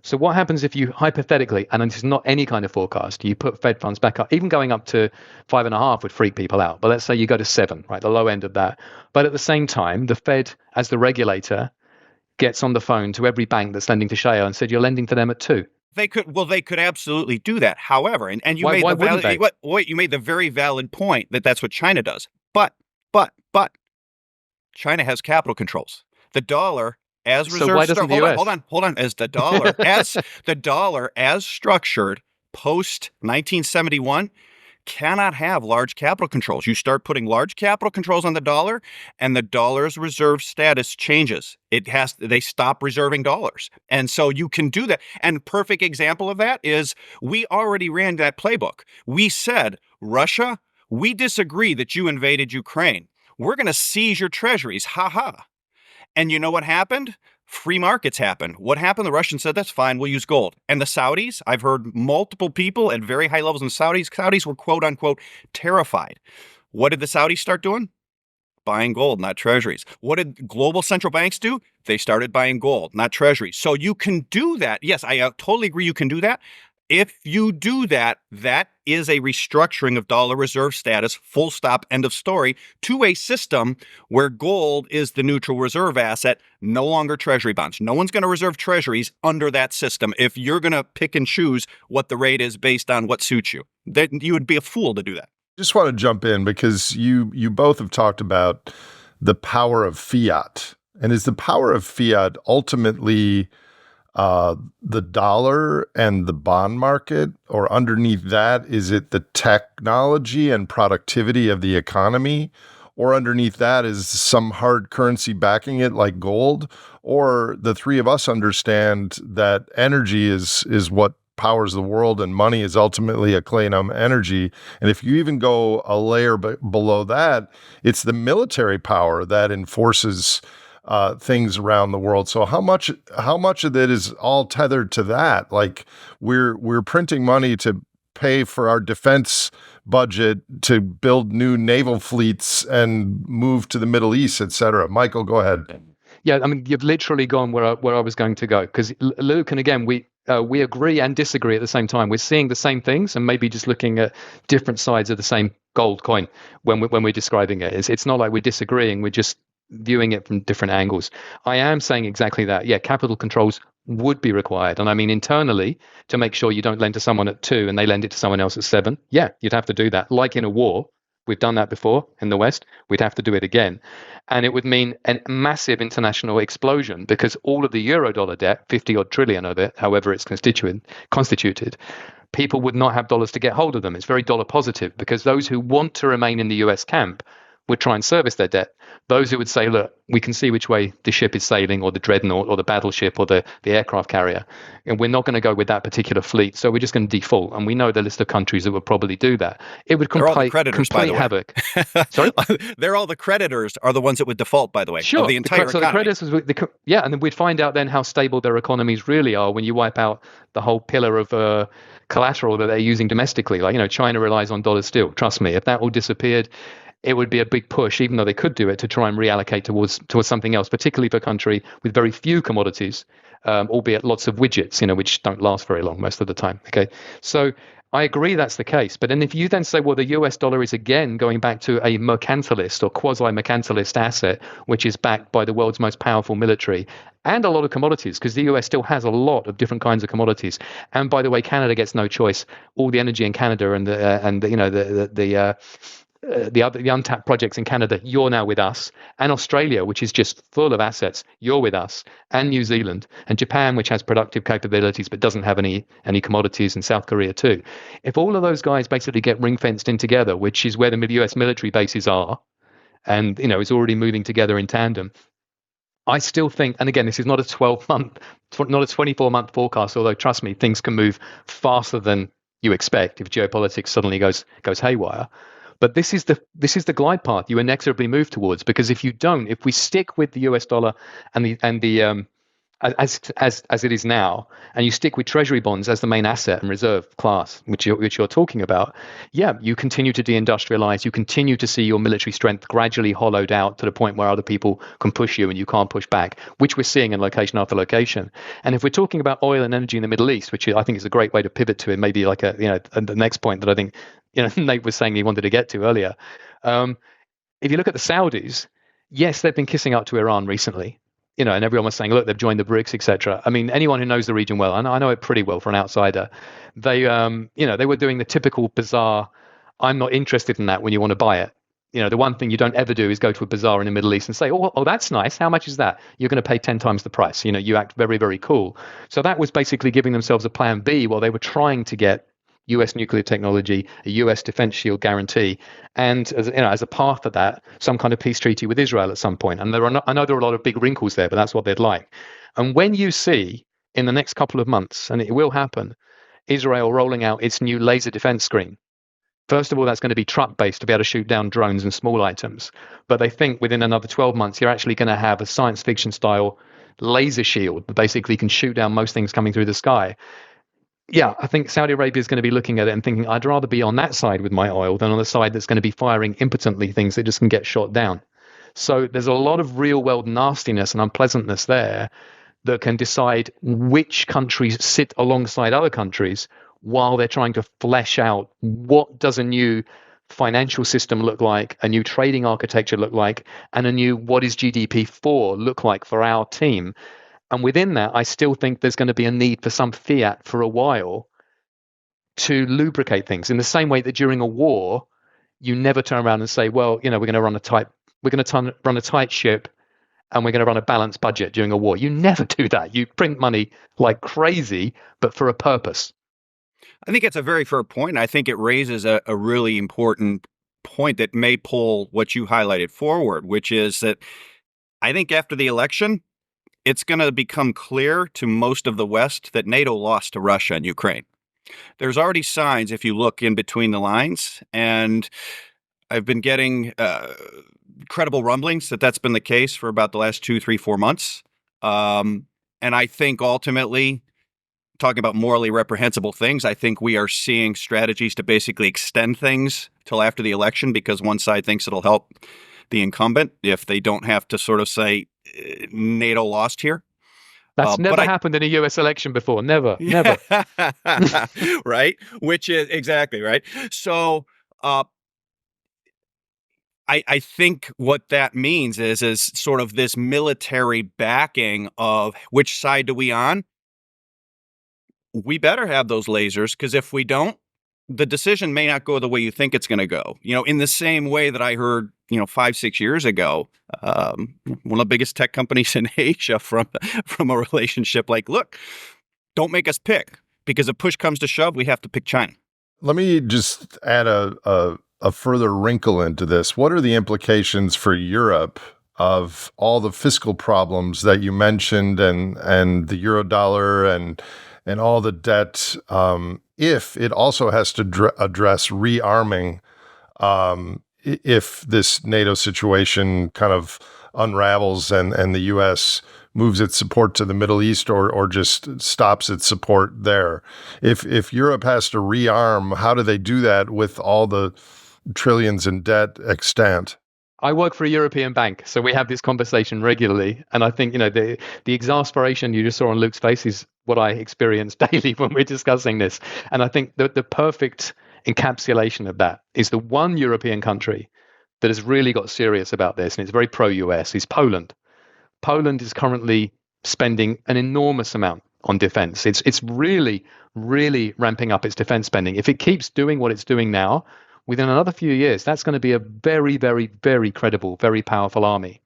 S1: So what happens if you hypothetically, and this is not any kind of forecast, you put Fed funds back up, even going up to 5.5 would freak people out. But let's say you go to 7, right, the low end of that. But at the same time, the Fed, as the regulator, gets on the phone to every bank that's lending to shale and said you're lending to them at 2.
S3: They could absolutely do that. However, and you
S1: Why
S3: you made the very valid point that that's what China does. But China has capital controls. The dollar as reserve.
S1: So why doesn't the US?
S3: Hold on. As the dollar as structured post 1971 cannot have large capital controls. You start putting large capital controls on the dollar, and the dollar's reserve status changes. They stop reserving dollars. And so you can do that. And perfect example of that is we already ran that playbook. We said, Russia, we disagree that you invaded Ukraine. We're going to seize your treasuries. Ha ha. And you know what happened? Free markets happened. What happened? The Russians said, that's fine, we'll use gold. And the Saudis, I've heard multiple people at very high levels in Saudis were quote unquote terrified. What did the Saudis start doing? Buying gold, not treasuries. What did global central banks do? They started buying gold, not treasuries. So you can do that. Yes, I totally agree you can do that. If you do that, that is a restructuring of dollar reserve status, full stop, end of story, to a system where gold is the neutral reserve asset, no longer treasury bonds. No one's going to reserve treasuries under that system if you're going to pick and choose what the rate is based on what suits you. You would be a fool to do that.
S2: Just want to jump in because you both have talked about the power of fiat. And is the power of fiat ultimately the dollar and the bond market, or underneath that, is it the technology and productivity of the economy? Or underneath that is some hard currency backing it like gold? Or the three of us understand that energy is what powers the world and money is ultimately a clean energy. And if you even go a layer below that, it's the military power that enforces things around the world. So how much of it is all tethered to that? Like we're printing money to pay for our defense budget, to build new naval fleets and move to the Middle East, et cetera. Michael, go ahead.
S1: Yeah, I mean, you've literally gone where I was going to go, because Luke and again, we agree and disagree at the same time. We're seeing the same things and maybe just looking at different sides of the same gold coin when we're describing it. It's not like we're disagreeing. We're just viewing it from different angles. I am saying exactly that. Yeah, capital controls would be required. And I mean, internally, to make sure you don't lend to someone at 2 and they lend it to someone else at 7. Yeah, you'd have to do that. Like in a war, we've done that before in the West. We'd have to do it again. And it would mean a massive international explosion, because all of the Eurodollar debt, 50 odd trillion of it, however it's constituted, people would not have dollars to get hold of them. It's very dollar positive, because those who want to remain in the US camp would try and service their debt. Those who would say, look, we can see which way the ship is sailing, or the dreadnought, or the battleship, or the aircraft carrier, and we're not going to go with that particular fleet, so we're just going to default. And we know the list of countries that would probably do that. It would complete havoc. Sorry?
S3: They're all the creditors are the ones that would default, by the way,
S1: sure,
S3: of the entire
S1: so
S3: economy.
S1: The creditors, and then we'd find out then how stable their economies really are when you wipe out the whole pillar of collateral that they're using domestically. Like, China relies on dollars still. Trust me, if that all disappeared, it would be a big push, even though they could do it, to try and reallocate towards something else, particularly for a country with very few commodities, albeit lots of widgets, which don't last very long most of the time. Okay, so I agree that's the case. But then if you then say, well, the US dollar is again going back to a mercantilist or quasi-mercantilist asset, which is backed by the world's most powerful military and a lot of commodities, because the US still has a lot of different kinds of commodities. And by the way, Canada gets no choice. All the energy in Canada and the untapped projects in Canada, you're now with us, and Australia, which is just full of assets, you're with us, and New Zealand, and Japan, which has productive capabilities but doesn't have any commodities, and South Korea too. If all of those guys basically get ring fenced in together, which is where the US military bases are, and is already moving together in tandem, I still think, and again, this is not a 12-month, not a 24-month forecast, although trust me, things can move faster than you expect if geopolitics suddenly goes haywire. But this is the glide path you inexorably move towards, because if you don't, if we stick with the US dollar and the as it is now, and you stick with treasury bonds as the main asset and reserve class, which you're talking about, yeah, you continue to deindustrialize. You continue to see your military strength gradually hollowed out to the point where other people can push you and you can't push back, which we're seeing in location after location. And if we're talking about oil and energy in the Middle East, which I think is a great way to pivot to, it maybe like the next point that I think Nate was saying he wanted to get to earlier. If you look at the Saudis, yes, they've been kissing up to Iran recently. And everyone was saying, look, they've joined the BRICS, etc. I mean, anyone who knows the region well, and I know it pretty well for an outsider, they were doing the typical bizarre, I'm not interested in that when you want to buy it. The one thing you don't ever do is go to a bazaar in the Middle East and say, oh, that's nice. How much is that? You're going to pay 10 times the price. You act very, very cool. So that was basically giving themselves a plan B while they were trying to get US nuclear technology, a US defense shield guarantee, and as a path of that, some kind of peace treaty with Israel at some point. And I know there are a lot of big wrinkles there, but that's what they'd like. And when you see in the next couple of months, and it will happen, Israel rolling out its new laser defense screen. First of all, that's going to be truck-based to be able to shoot down drones and small items. But they think within another 12 months, you're actually going to have a science fiction style laser shield that basically can shoot down most things coming through the sky. Yeah, I think Saudi Arabia is going to be looking at it and thinking, I'd rather be on that side with my oil than on the side that's going to be firing impotently things that just can get shot down. So there's a lot of real world nastiness and unpleasantness there that can decide which countries sit alongside other countries while they're trying to flesh out what does a new financial system look like, a new trading architecture look like, and a new what is GDP for look like for our team. And within that, I still think there's going to be a need for some fiat for a while to lubricate things in the same way that during a war, you never turn around and say, well, we're going to run a tight ship and we're going to run a balanced budget during a war. You never do that. You print money like crazy, but for a purpose.
S3: I think it's a very fair point. I think it raises a really important point that may pull what you highlighted forward, which is that I think after the election, it's going to become clear to most of the West that NATO lost to Russia and Ukraine. There's already signs if you look in between the lines, and I've been getting credible rumblings that that's been the case for about the last 2, 3, 4 months. And I think ultimately, talking about morally reprehensible things, I think we are seeing strategies to basically extend things till after the election because one side thinks it'll help the incumbent if they don't have to sort of say NATO lost here.
S1: That's never happened in a U.S. election before. Never.
S3: Right? Which is exactly right. So I think what that means is sort of this military backing of which side do we on? We better have those lasers because if we don't, the decision may not go the way you think it's going to go. In the same way that I heard, 5, 6 years ago, one of the biggest tech companies in Asia from a relationship like, look, don't make us pick because if push comes to shove, we have to pick China.
S2: Let me just add a further wrinkle into this. What are the implications for Europe of all the fiscal problems that you mentioned and the Eurodollar and all the debt, if it also has to address rearming, if this NATO situation kind of unravels and the U.S. moves its support to the Middle East or just stops its support there. If Europe has to rearm, how do they do that with all the trillions in debt extant?
S1: I work for a European bank, so we have this conversation regularly. And I think, the exasperation you just saw on Luke's face is what I experience daily when we're discussing this. And I think the perfect encapsulation of that is the one European country that has really got serious about this, and it's very pro-US, is Poland. Poland is currently spending an enormous amount on defense. It's really, really ramping up its defense spending. If it keeps doing what it's doing now, within another few years, that's going to be a very, very, very credible, very powerful army.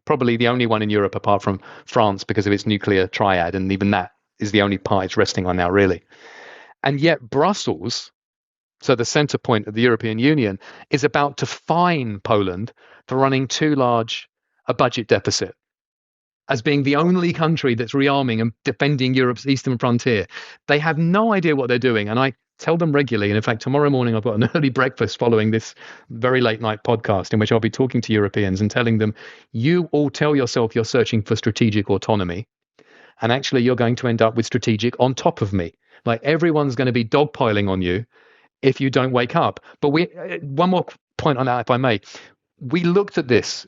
S1: Probably the only one in Europe apart from France because of its nuclear triad, and even that is the only part it's resting on now, really. And yet Brussels, so the center point of the European Union, is about to fine Poland for running too large a budget deficit. as being the only country that's rearming and defending Europe's eastern frontier. They have no idea what they're doing. And I tell them regularly. And in fact, tomorrow morning, I've got an early breakfast following this very late night podcast in which I'll be talking to Europeans and telling them, you all tell yourself you're searching for strategic autonomy. And actually, you're going to end up with strategic on top of me. Like everyone's going to be dogpiling on you if you don't wake up. But one more point on that, if I may. We looked at this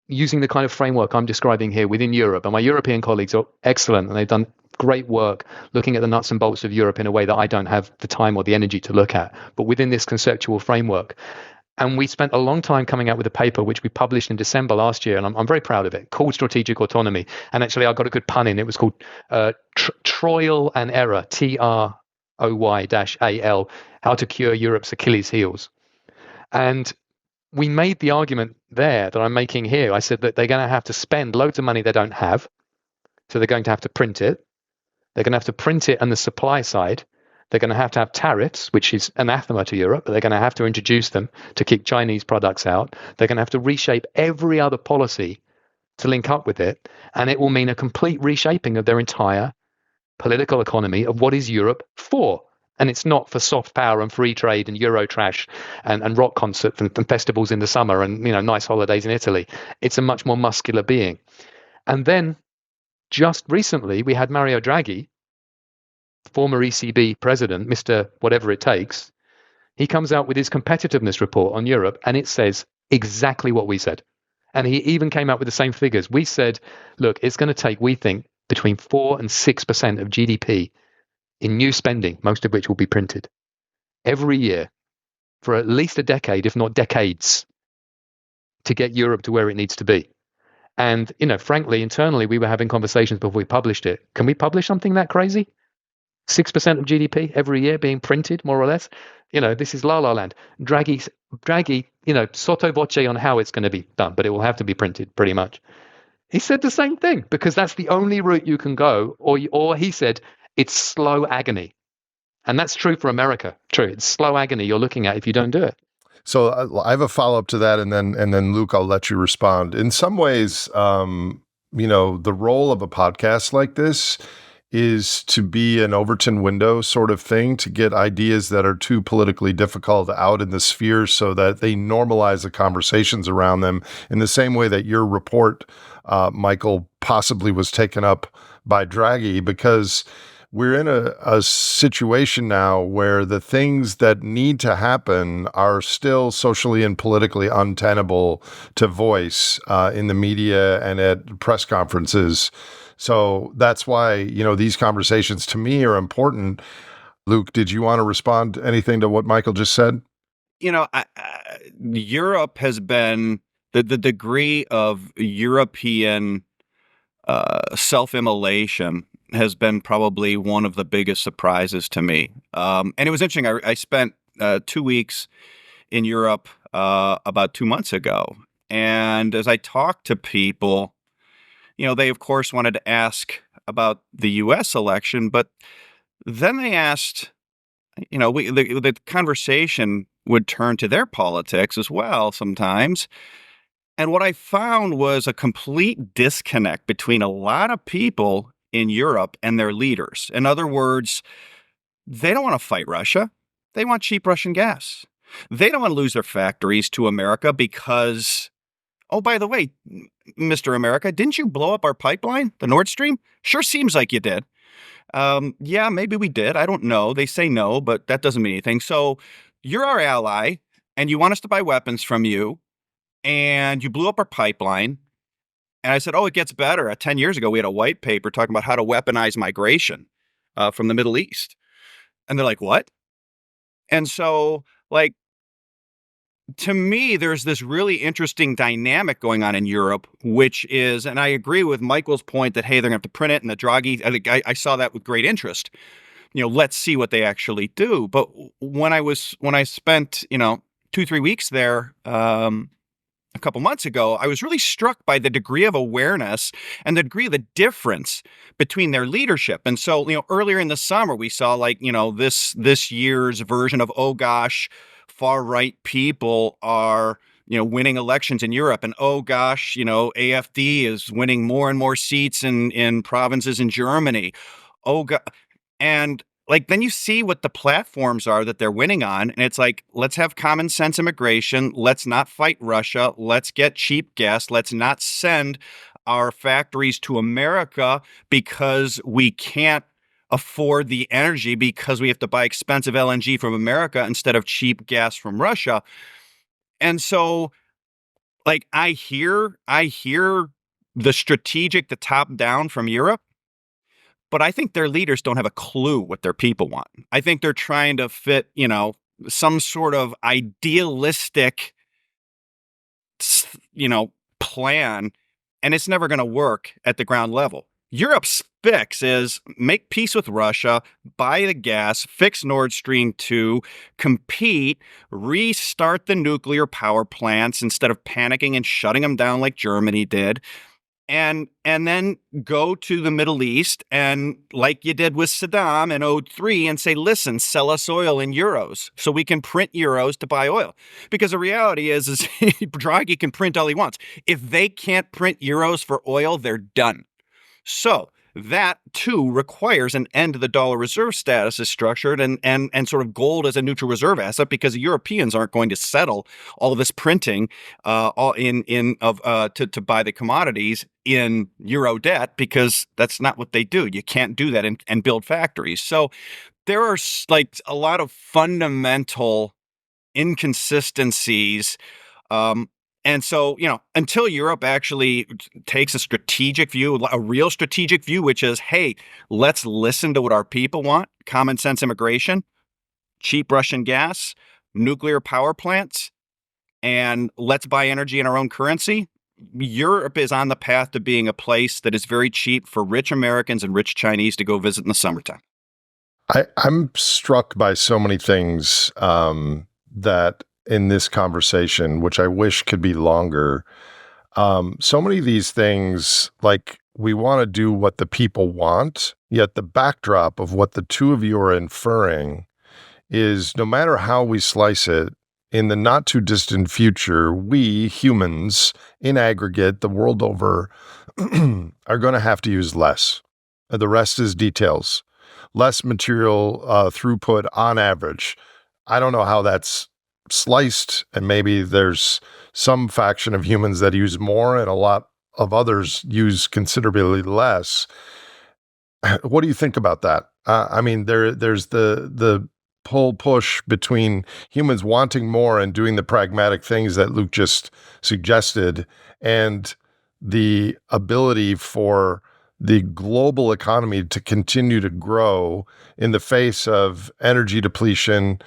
S1: using the kind of framework I'm describing here within Europe. And my European colleagues are excellent, and they've done great work looking at the nuts and bolts of Europe in a way that I don't have the time or the energy to look at, but within this conceptual framework. And we spent a long time coming out with a paper, which we published in December last year, and I'm very proud of it, called Strategic Autonomy. And actually, I got a good pun in. It was called Troyal and Error, TROY-AL, How to Cure Europe's Achilles Heels. And we made the argument there that I'm making here. I said that they're going to have to spend loads of money they don't have. So they're going to have to print it. They're going to have to print it on the supply side. They're going to have tariffs, which is anathema to Europe, but they're going to have to introduce them to keep Chinese products out. They're going to have to reshape every other policy to link up with it. And it will mean a complete reshaping of their entire political economy of what is Europe for. And it's not for soft power and free trade and Euro trash and rock concerts and festivals in the summer and nice holidays in Italy. It's a much more muscular being. And then just recently we had Mario Draghi, former ECB president, Mr. Whatever It Takes. He comes out with his competitiveness report on Europe, and it says exactly what we said. And he even came out with the same figures. We said, look, it's going to take, we think, between 4 and 6% of GDP in new spending, most of which will be printed, every year for at least a decade, if not decades, to get Europe to where it needs to be. And, frankly, internally, we were having conversations before we published it. Can we publish something that crazy? 6% of GDP every year being printed, more or less? This is la la land. Draghi, sotto voce on how it's going to be done, but it will have to be printed pretty much. He said the same thing, because that's the only route you can go. Or he said, it's slow agony. And that's true for America. True. It's slow agony you're looking at if you don't do it.
S2: So I have a follow-up to that, and then Luke, I'll let you respond. In some ways, the role of a podcast like this is to be an Overton window sort of thing, to get ideas that are too politically difficult out in the sphere so that they normalize the conversations around them in the same way that your report, Michael, possibly was taken up by Draghi, because we're in a situation now where the things that need to happen are still socially and politically untenable to voice in the media and at press conferences. So that's why, these conversations to me are important. Luke, did you want to respond to anything to what Michael just said?
S3: Europe has been the degree of European self-immolation has been probably one of the biggest surprises to me. And it was interesting. I spent 2 weeks in Europe about 2 months ago. And as I talked to people, they, of course, wanted to ask about the U.S. election, but then they asked, the conversation would turn to their politics as well sometimes. And what I found was a complete disconnect between a lot of people in Europe and their leaders. In other words, they don't want to fight Russia. They want cheap Russian gas. They don't want to lose their factories to America because, oh, by the way, Mr. America, didn't you blow up our pipeline, the Nord Stream? Sure seems like you did. Yeah, maybe we did. I don't know. They say no, but that doesn't mean anything. So you're our ally, and you want us to buy weapons from you, and you blew up our pipeline. And I said, it gets better. 10 years ago, we had a white paper talking about how to weaponize migration from the Middle East. And they're like, what? And so, to me, there's this really interesting dynamic going on in Europe, which is, and I agree with Michael's point that, hey, they're going to have to print it. And the Draghi, I saw that with great interest. Let's see what they actually do. But when I spent, 2-3 weeks there, a couple months ago, I was really struck by the degree of awareness and the degree of the difference between their leadership. And so, earlier in the summer, we saw this year's version of, oh gosh, far right people are, winning elections in Europe, and oh gosh, AfD is winning more and more seats in provinces in Germany. Oh god, and like then you see what the platforms are that they're winning on, and it's like, let's have common sense immigration, let's not fight Russia, let's get cheap gas, let's not send our factories to America because we can't afford the energy because we have to buy expensive LNG from America instead of cheap gas from Russia. And so like I hear the top down from Europe, but I think their leaders don't have a clue what their people want. I think they're trying to fit, some sort of idealistic, plan, and it's never going to work at the ground level. Europe's fix is make peace with Russia, buy the gas, fix Nord Stream 2, compete, restart the nuclear power plants instead of panicking and shutting them down like Germany did. And then go to the Middle East and like you did with Saddam in 2003 and say, listen, sell us oil in euros so we can print euros to buy oil. Because the reality is Draghi can print all he wants. If they can't print euros for oil, they're done. So that too requires an end to the dollar reserve status is structured and sort of gold as a neutral reserve asset, because the Europeans aren't going to settle all of this printing to buy the commodities in euro debt, because that's not what they do. You can't do that and build factories. So there are like a lot of fundamental inconsistencies. And so, until Europe actually takes a strategic view, a real strategic view, which is, hey, let's listen to what our people want, common sense immigration, cheap Russian gas, nuclear power plants, and let's buy energy in our own currency, Europe is on the path to being a place that is very cheap for rich Americans and rich Chinese to go visit in the summertime.
S2: I'm struck by so many things that in this conversation, which I wish could be longer. So many of these things, like we want to do what the people want, yet the backdrop of what the two of you are inferring is no matter how we slice it, in the not too distant future, we humans in aggregate, the world over, are going to have to use less. The rest is details. Less material throughput on average. I don't know how that's sliced, and maybe there's some faction of humans that use more and a lot of others use considerably less. What do you think about that? I mean, there's the push between humans wanting more and doing the pragmatic things that Luke just suggested, and the ability for the global economy to continue to grow in the face of energy depletion,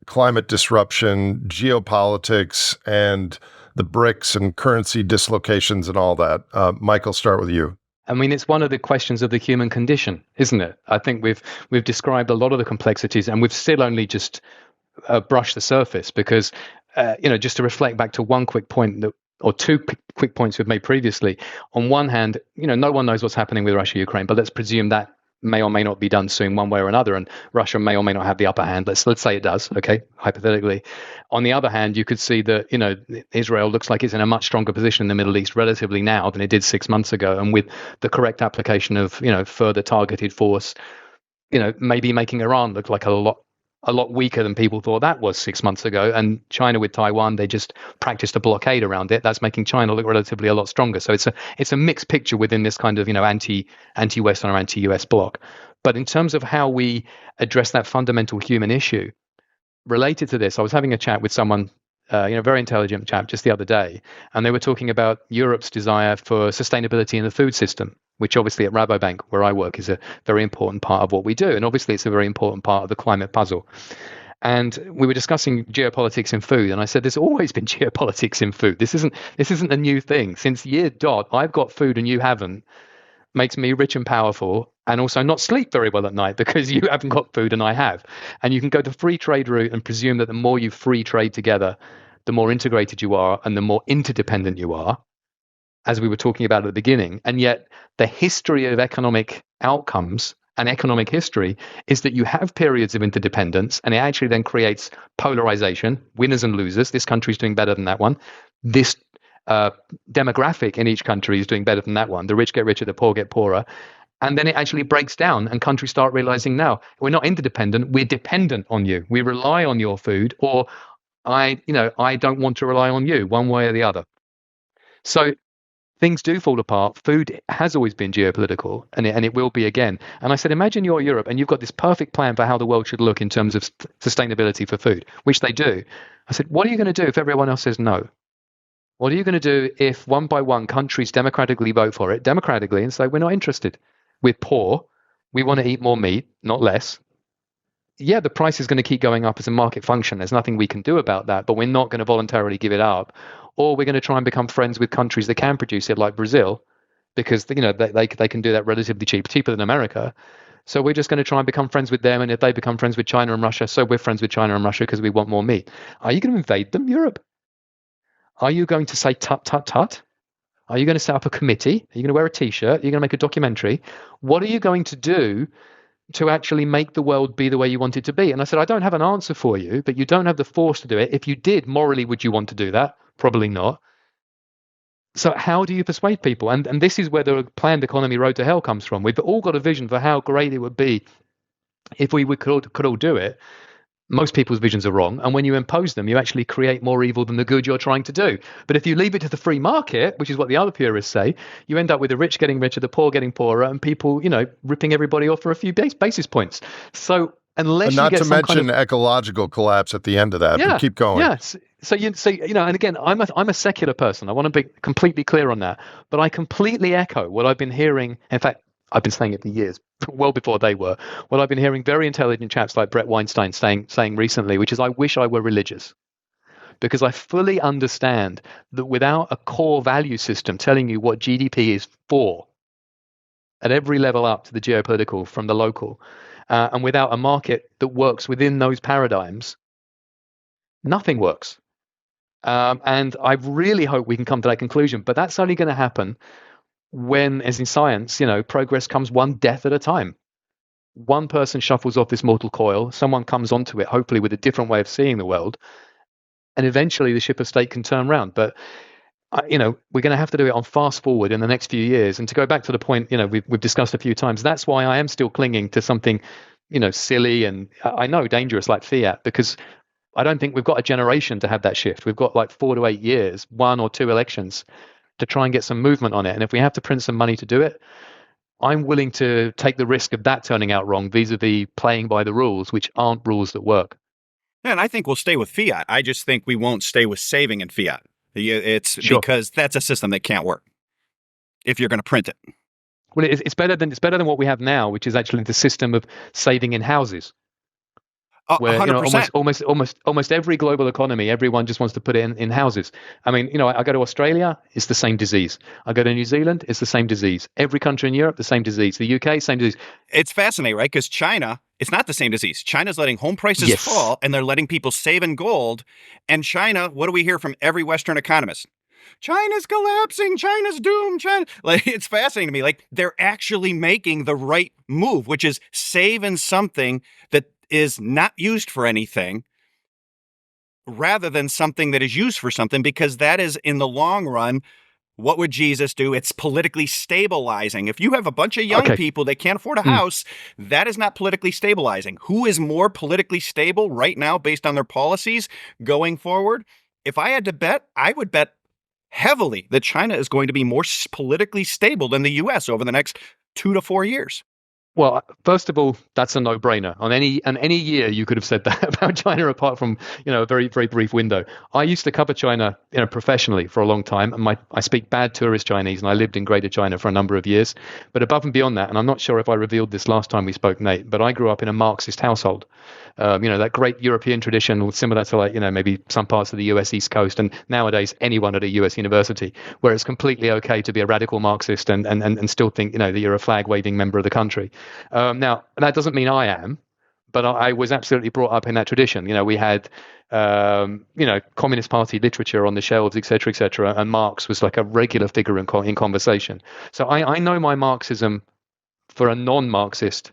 S2: climate disruption, geopolitics, and the BRICS and currency dislocations and all that. Mike, I'll start with you.
S1: I mean, it's one of the questions of the human condition, isn't it? I think we've described a lot of the complexities, and we've still only just brushed the surface, because, just to reflect back to one quick point or two quick points we've made previously. On one hand, no one knows what's happening with Russia, Ukraine, but let's presume that may or may not be done soon one way or another, and Russia may or may not have the upper hand. Let's say it does, okay, hypothetically. On the other hand, you could see that, Israel looks like it's in a much stronger position in the Middle East relatively now than it did 6 months ago, and with the correct application of, further targeted force, maybe making Iran look like a lot weaker than people thought that was 6 months ago. And China with Taiwan, they just practiced a blockade around it. That's making China look relatively a lot stronger. So it's a mixed picture within this kind of, anti-Western or anti-US bloc. But in terms of how we address that fundamental human issue, related to this, I was having a chat with someone, very intelligent chap just the other day, and they were talking about Europe's desire for sustainability in the food system, which obviously at Rabobank, where I work, is a very important part of what we do. And obviously it's a very important part of the climate puzzle. And we were discussing geopolitics in food. And I said, there's always been geopolitics in food. This isn't a new thing. Since year dot, I've got food and you haven't, makes me rich and powerful, and also not sleep very well at night because you haven't got food and I have. And you can go the free trade route and presume that the more you free trade together, the more integrated you are and the more interdependent you are, as we were talking about at the beginning. And yet the history of economic outcomes and economic history is that you have periods of interdependence, and it actually then creates polarization, winners and losers. This country is doing better than that one. This demographic in each country is doing better than that one. The rich get richer, the poor get poorer. And then it actually breaks down, and countries start realizing now we're not interdependent, we're dependent on you. We rely on your food, or I don't want to rely on you, one way or the other. So things do fall apart. Food has always been geopolitical, and it will be again. And I said, imagine you're Europe and you've got this perfect plan for how the world should look in terms of sustainability for food, which they do. I said, what are you going to do if everyone else says no? What are you going to do if one by one countries democratically vote for it, democratically, and say, we're not interested? We're poor. We want to eat more meat, not less. Yeah, the price is going to keep going up as a market function. There's nothing we can do about that, but we're not going to voluntarily give it up. Or we're going to try and become friends with countries that can produce it, like Brazil, because they can do that relatively cheap, cheaper than America. So we're just going to try and become friends with them. And if they become friends with China and Russia, so we're friends with China and Russia because we want more meat. Are you going to invade them, Europe? Are you going to say tut, tut, tut? Are you going to set up a committee? Are you going to wear a T-shirt? Are you going to make a documentary? What are you going to do to actually make the world be the way you want it to be? And I said, I don't have an answer for you, but you don't have the force to do it. If you did, morally, would you want to do that? Probably not. So how do you persuade people? And this is where the planned economy road to hell comes from. We've all got a vision for how great it would be if we could all do it. Most people's visions are wrong. And when you impose them, you actually create more evil than the good you're trying to do. But if you leave it to the free market, which is what the other purists say, you end up with the rich getting richer, the poor getting poorer, and people, ripping everybody off for a few basis points. So unless
S2: not
S1: you get
S2: to mention ecological collapse at the end of that.
S1: Yeah,
S2: but keep going.
S1: Yes. So and again, I'm a secular person. I want to be completely clear on that. But I completely echo what I've been hearing. In fact, I've been saying it for years, well before they were. What I've been hearing very intelligent chaps like Brett Weinstein saying recently, which is, I wish I were religious. Because I fully understand that without a core value system telling you what GDP is for, at every level up to the geopolitical from the local, and without a market that works within those paradigms, nothing works. And I really hope we can come to that conclusion. But that's only going to happen when, as in science, progress comes one death at a time. One person shuffles off this mortal coil, someone comes onto it, hopefully with a different way of seeing the world, and eventually the ship of state can turn around. But we're going to have to do it on fast forward in the next few years. And to go back to the point, we've discussed a few times, that's why I am still clinging to something, silly and I know dangerous like Fiat, because I don't think we've got a generation to have that shift. We've got like 4 to 8 years, 1 or 2 elections to try and get some movement on it. And if we have to print some money to do it, I'm willing to take the risk of that turning out wrong vis-a-vis playing by the rules, which aren't rules that work.
S3: Yeah, and I think we'll stay with fiat. I just think we won't stay with saving in fiat. It's
S1: Sure.
S3: Because that's a system that can't work if you're going to print it.
S1: Well, it's better than what we have now, which is actually the system of saving in houses. Where
S3: 100%.
S1: almost every global economy, everyone just wants to put it in houses. I mean, I go to Australia, it's the same disease. I go to New Zealand, it's the same disease. Every country in Europe, the same disease. The UK, same disease.
S3: It's fascinating, right? Because China, it's not the same disease. China's letting home prices fall, and they're letting people save in gold. And China, what do we hear from every Western economist? China's collapsing. China's doomed. China, it's fascinating to me. Like, they're actually making the right move, which is save in something that is not used for anything rather than something that is used for something, because that is, in the long run, what would Jesus do? It's politically stabilizing. If you have a bunch of young people that can't afford a house, that is not politically stabilizing. Who is more politically stable right now based on their policies going forward? If I had to bet, I would bet heavily that China is going to be more politically stable than the U.S. over the next 2 to 4 years.
S1: Well, first of all, that's a no-brainer. On any year, you could have said that about China, apart from a very, very brief window. I used to cover China professionally for a long time, and I speak bad tourist Chinese, and I lived in Greater China for a number of years. But above and beyond that, and I'm not sure if I revealed this last time we spoke, Nate, but I grew up in a Marxist household. That great European tradition, similar to maybe some parts of the US East Coast, and nowadays anyone at a US university, where it's completely okay to be a radical Marxist and still think that you're a flag-waving member of the country. Now, that doesn't mean I am, but I was absolutely brought up in that tradition. We had, Communist Party literature on the shelves, et cetera, and Marx was like a regular figure in conversation. So I know my Marxism for a non-Marxist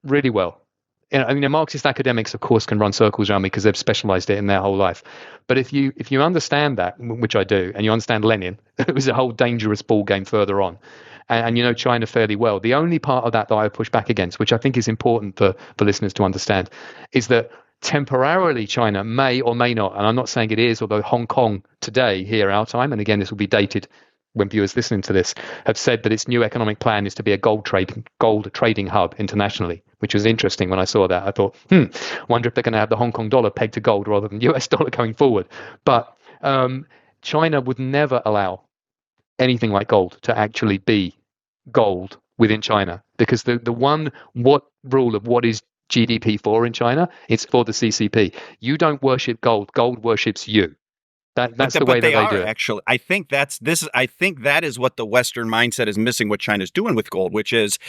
S1: really well. I mean, the Marxist academics, of course, can run circles around me because they've specialized it in their whole life. But if you understand that, which I do, and you understand Lenin, it was a whole dangerous ball game further on, and you know China fairly well. The only part of that I would push back against, which I think is important for listeners to understand, is that temporarily China may or may not, and I'm not saying it is, although Hong Kong today, here our time, and again this will be dated when viewers listening to this, have said that its new economic plan is to be a gold trading hub internationally, which was interesting when I saw that. I thought, wonder if they're going to have the Hong Kong dollar pegged to gold rather than US dollar going forward. But China would never allow anything like gold to actually be gold within China, because the rule of what is GDP for in China, it's for the CCP. You don't worship gold. Gold worships you. That's the way that they do it.
S3: Actually, I think that is what the Western mindset is missing. What China's doing with gold, which is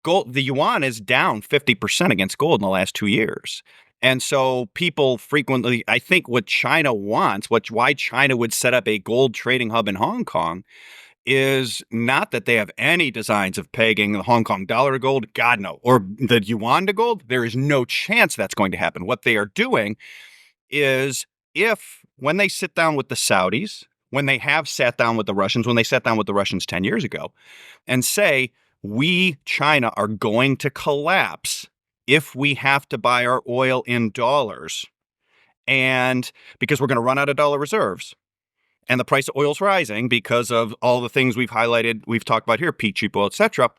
S3: gold. The yuan is down 50% against gold in the last 2 years, and so people frequently, I think, what China wants, why China would set up a gold trading hub in Hong Kong, is not that they have any designs of pegging the Hong Kong dollar to gold. God no, or the yuan to gold. There is no chance that's going to happen. What they are doing is when they sit down with the Saudis, when they have sat down with the Russians, when they sat down with the Russians 10 years ago and say, we, China, are going to collapse if we have to buy our oil in dollars, and because we're going to run out of dollar reserves. And the price of oil's rising because of all the things we've highlighted, we've talked about here, peak cheap oil, etc.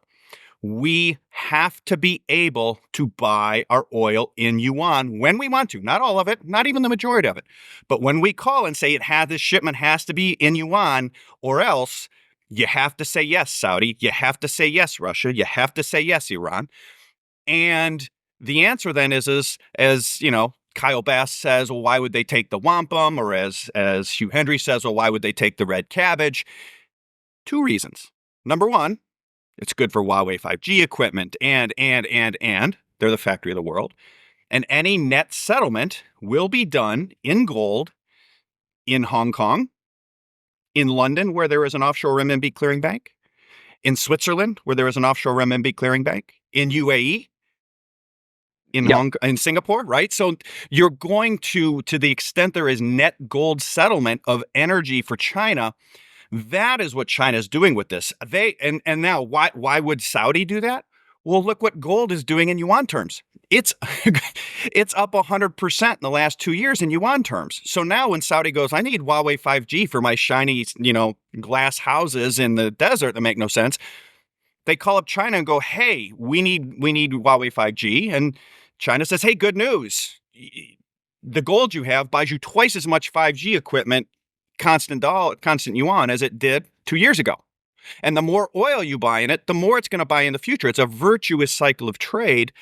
S3: We have to be able to buy our oil in yuan when we want to. Not all of it, not even the majority of it. But when we call and say this shipment has to be in yuan, or else you have to say yes, Saudi. You have to say yes, Russia. You have to say yes, Iran. And the answer then is as you know, Kyle Bass says, well, why would they take the wampum? Or as Hugh Hendry says, well, why would they take the red cabbage? 2 reasons. Number one, it's good for Huawei 5G equipment, and they're the factory of the world. And any net settlement will be done in gold in Hong Kong, in London, where there is an offshore renminbi clearing bank, in Switzerland, where there is an offshore renminbi clearing bank, in UAE, in Singapore, right? So you're going to the extent there is net gold settlement of energy for China. That is what China's doing with this. And now why would Saudi do that? Well, look what gold is doing in yuan terms. It's up 100% in the last 2 years in yuan terms. So now when Saudi goes, I need Huawei 5G for my shiny, glass houses in the desert that make no sense, they call up China and go, hey, we need Huawei 5G. And China says, hey, good news. The gold you have buys you twice as much 5G equipment, constant yuan, as it did 2 years ago. And the more oil you buy in it, the more it's going to buy in the future. It's a virtuous cycle of trade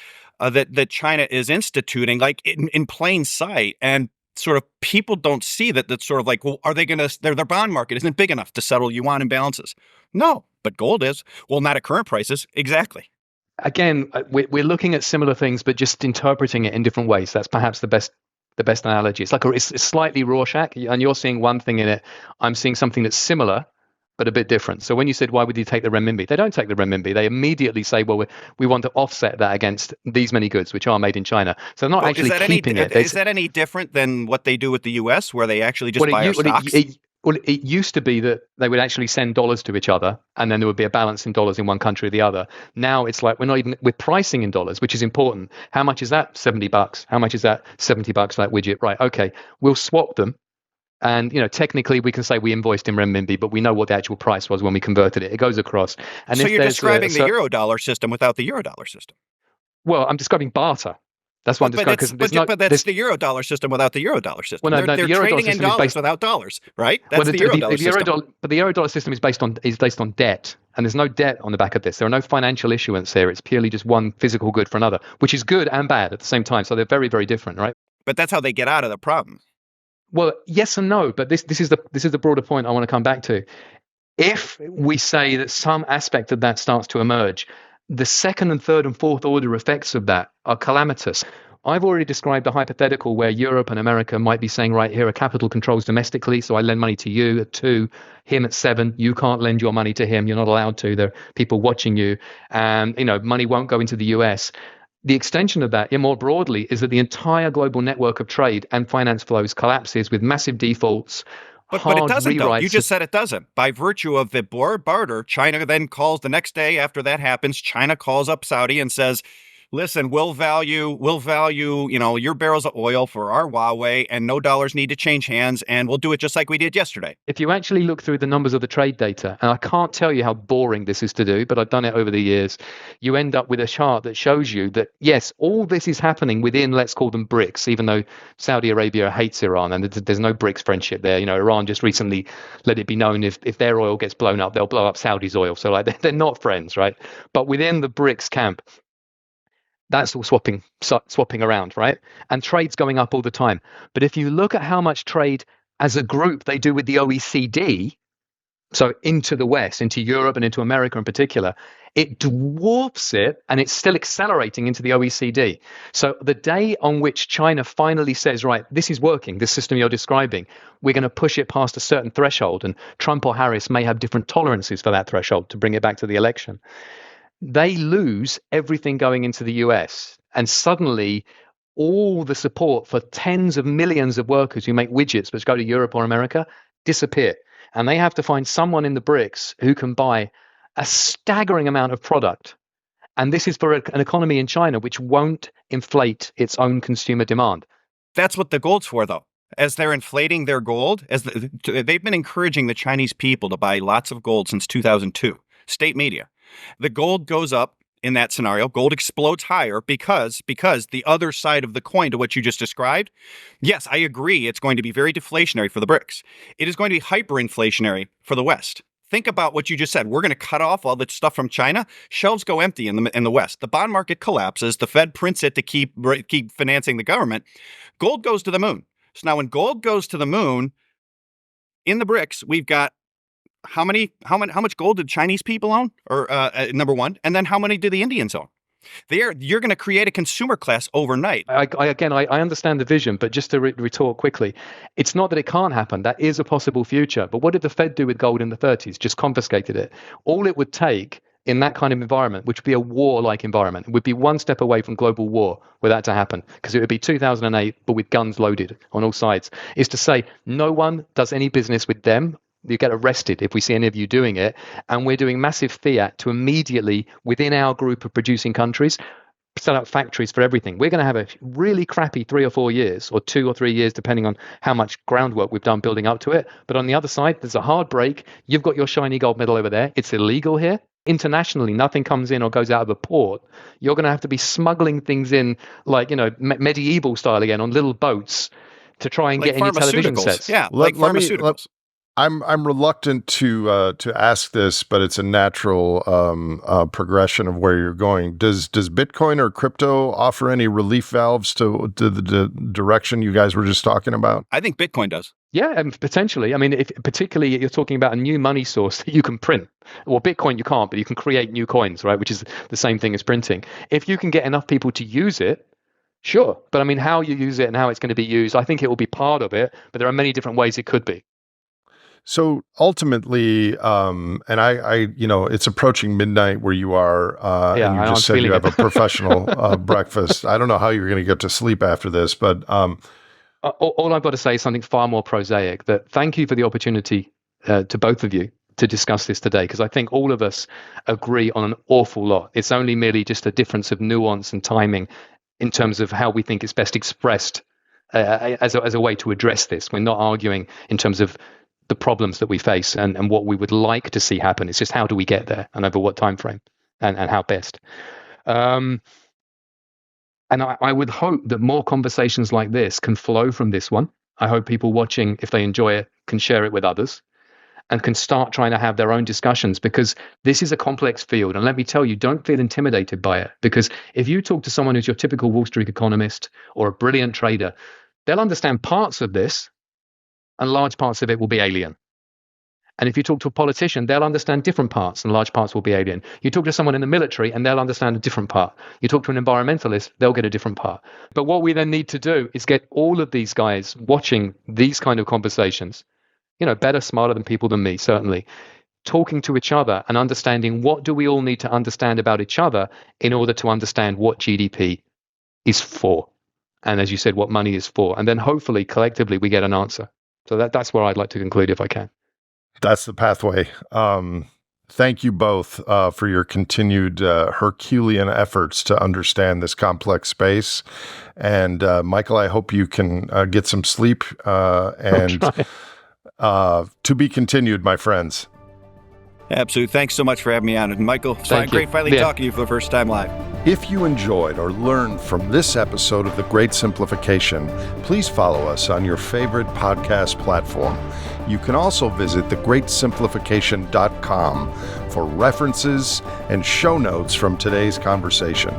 S3: that China is instituting, like in plain sight. And sort of people don't see that. That's sort of like, well, are they going to, their bond market isn't big enough to settle yuan imbalances. No, but gold is. Well, not at current prices. Exactly.
S1: Again, we're looking at similar things, but just interpreting it in different ways. That's perhaps the best analogy. It's like it's slightly Rorschach, and you're seeing one thing in it. I'm seeing something that's similar, but a bit different. So when you said, why would you take the renminbi? They don't take the renminbi. They immediately say, well, we want to offset that against these many goods, which are made in China. So they're not actually keeping it.
S3: Is that any different than what they do with the U.S., where they actually just buy our stocks?
S1: It used to be that they would actually send dollars to each other, and then there would be a balance in dollars in one country or the other. Now it's like we're pricing in dollars, which is important. How much is that? $70. How much is that? $70, that widget. Right. Okay. We'll swap them. And, technically we can say we invoiced in renminbi, but we know what the actual price was when we converted it. It goes across. And
S3: so you're describing the Eurodollar system without the Eurodollar system.
S1: Well, I'm describing barter. That's what I'm describing.
S3: But that's the Eurodollar system without the Eurodollar system. Well, they're trading in dollars without dollars, right? That's the Eurodollar system.
S1: But the Eurodollar system is based on debt, and there's no debt on the back of this. There are no financial issuance here. It's purely just one physical good for another, which is good and bad at the same time. So they're very, very different, right?
S3: But that's how they get out of the problem.
S1: Well, yes and no, but this is the broader point I want to come back to. If we say that some aspect of that starts to emerge, the second and third and fourth order effects of that are calamitous. I've already described a hypothetical where Europe and America might be saying, right, here are capital controls domestically, so I lend money to you at 2, him at 7. You can't lend your money to him. You're not allowed to. There are people watching you. And, money won't go into the US. The extension of that, more broadly, is that the entire global network of trade and finance flows collapses with massive defaults,
S3: But it
S1: hard
S3: doesn't, though. You
S1: rewrites.
S3: just said it doesn't. By virtue of the barter, China then calls the next day after that happens. China calls up Saudi and says, listen, we'll value, your barrels of oil for our Huawei, and no dollars need to change hands, and we'll do it just like we did yesterday.
S1: If you actually look through the numbers of the trade data, and I can't tell you how boring this is to do, but I've done it over the years, you end up with a chart that shows you that, yes, all this is happening within, let's call them BRICS, even though Saudi Arabia hates Iran, and there's no BRICS friendship there. Iran just recently let it be known if their oil gets blown up, they'll blow up Saudi's oil. So they're not friends, right? But within the BRICS camp, that's all swapping around, right? And trade's going up all the time. But if you look at how much trade as a group they do with the OECD, so into the West, into Europe and into America in particular, it dwarfs it, and it's still accelerating into the OECD. So the day on which China finally says, right, this is working, this system you're describing, we're going to push it past a certain threshold, and Trump or Harris may have different tolerances for that threshold to bring it back to the election. They lose everything going into the US, and suddenly all the support for tens of millions of workers who make widgets which go to Europe or America disappear. And they have to find someone in the BRICS who can buy a staggering amount of product. And this is for an economy in China which won't inflate its own consumer demand.
S3: That's what the gold's for, though. As they're inflating their gold, they've been encouraging the Chinese people to buy lots of gold since 2002. State media. The gold goes up in that scenario. Gold explodes higher because the other side of the coin to what you just described, yes, I agree, it's going to be very deflationary for the BRICS. It is going to be hyperinflationary for the West. Think about what you just said. We're going to cut off all the stuff from China. Shelves go empty in the West. The bond market collapses. The Fed prints it to keep financing the government. Gold goes to the moon. So now when gold goes to the moon, in the BRICS, we've got how much gold did Chinese people own? Or number one, and then how many do the Indians own? You're going to create a consumer class overnight.
S1: I understand the vision, but just to retort quickly, it's not that it can't happen. That is a possible future. But what did the Fed do with gold in the 30s? Just confiscated it. All it would take in that kind of environment, which would be a war-like environment, would be one step away from global war were that to happen, because it would be 2008, but with guns loaded on all sides, is to say no one does any business with them. You get arrested if we see any of you doing it. And we're doing massive fiat to immediately, within our group of producing countries, set up factories for everything. We're going to have a really crappy 3 or 4 years, or 2 or 3 years, depending on how much groundwork we've done building up to it. But on the other side, there's a hard break. You've got your shiny gold medal over there. It's illegal here. Internationally, nothing comes in or goes out of a port. You're going to have to be smuggling things in like, medieval style again on little boats to try and
S3: like
S1: get any television sets.
S3: Yeah, like pharmaceuticals.
S2: I'm reluctant to ask this, but it's a natural progression of where you're going. Does Bitcoin or crypto offer any relief valves to the direction you guys were just talking about?
S3: I think Bitcoin does.
S1: Yeah, potentially. I mean, if particularly you're talking about a new money source that you can print. Well, Bitcoin you can't, but you can create new coins, right? Which is the same thing as printing. If you can get enough people to use it, sure. But I mean, how you use it and how it's going to be used, I think it will be part of it, but there are many different ways it could be.
S2: So ultimately, and it's approaching midnight where you are, and you just said you have a professional breakfast. I don't know how you're going to get to sleep after this, but
S1: all I've got to say is something far more prosaic. That thank you for the opportunity to both of you to discuss this today, because I think all of us agree on an awful lot. It's only merely just a difference of nuance and timing in terms of how we think it's best expressed as a way to address this. We're not arguing in terms of the problems that we face and what we would like to see happen. It's just how do we get there and over what time frame and how best. And I would hope that more conversations like this can flow from this one. I hope people watching, if they enjoy it, can share it with others and can start trying to have their own discussions, because this is a complex field. And let me tell you, don't feel intimidated by it, because if you talk to someone who's your typical Wall Street economist or a brilliant trader, they'll understand parts of this, and large parts of it will be alien. And if you talk to a politician, they'll understand different parts, and large parts will be alien. You talk to someone in the military, and they'll understand a different part. You talk to an environmentalist, they'll get a different part. But what we then need to do is get all of these guys watching these kind of conversations, better, smarter than people than me, certainly, talking to each other and understanding what do we all need to understand about each other in order to understand what GDP is for. And as you said, what money is for. And then hopefully, collectively, we get an answer. So that's where I'd like to conclude if I can.
S2: That's the pathway. Thank you both for your continued Herculean efforts to understand this complex space. And Michael, I hope you can get some sleep. And to be continued, my friends.
S3: Absolutely. Thanks so much for having me on. And Michael, great finally talking to you for the first time live.
S2: If you enjoyed or learned from this episode of The Great Simplification, please follow us on your favorite podcast platform. You can also visit thegreatsimplification.com for references and show notes from today's conversation.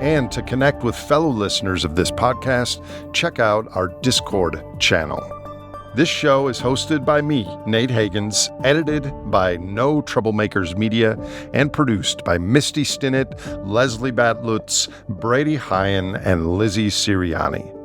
S2: And to connect with fellow listeners of this podcast, check out our Discord channel. This show is hosted by me, Nate Hagans, edited by No Troublemakers Media, and produced by Misty Stinnett, Leslie Batlutz, Brady Hyen, and Lizzie Sirianni.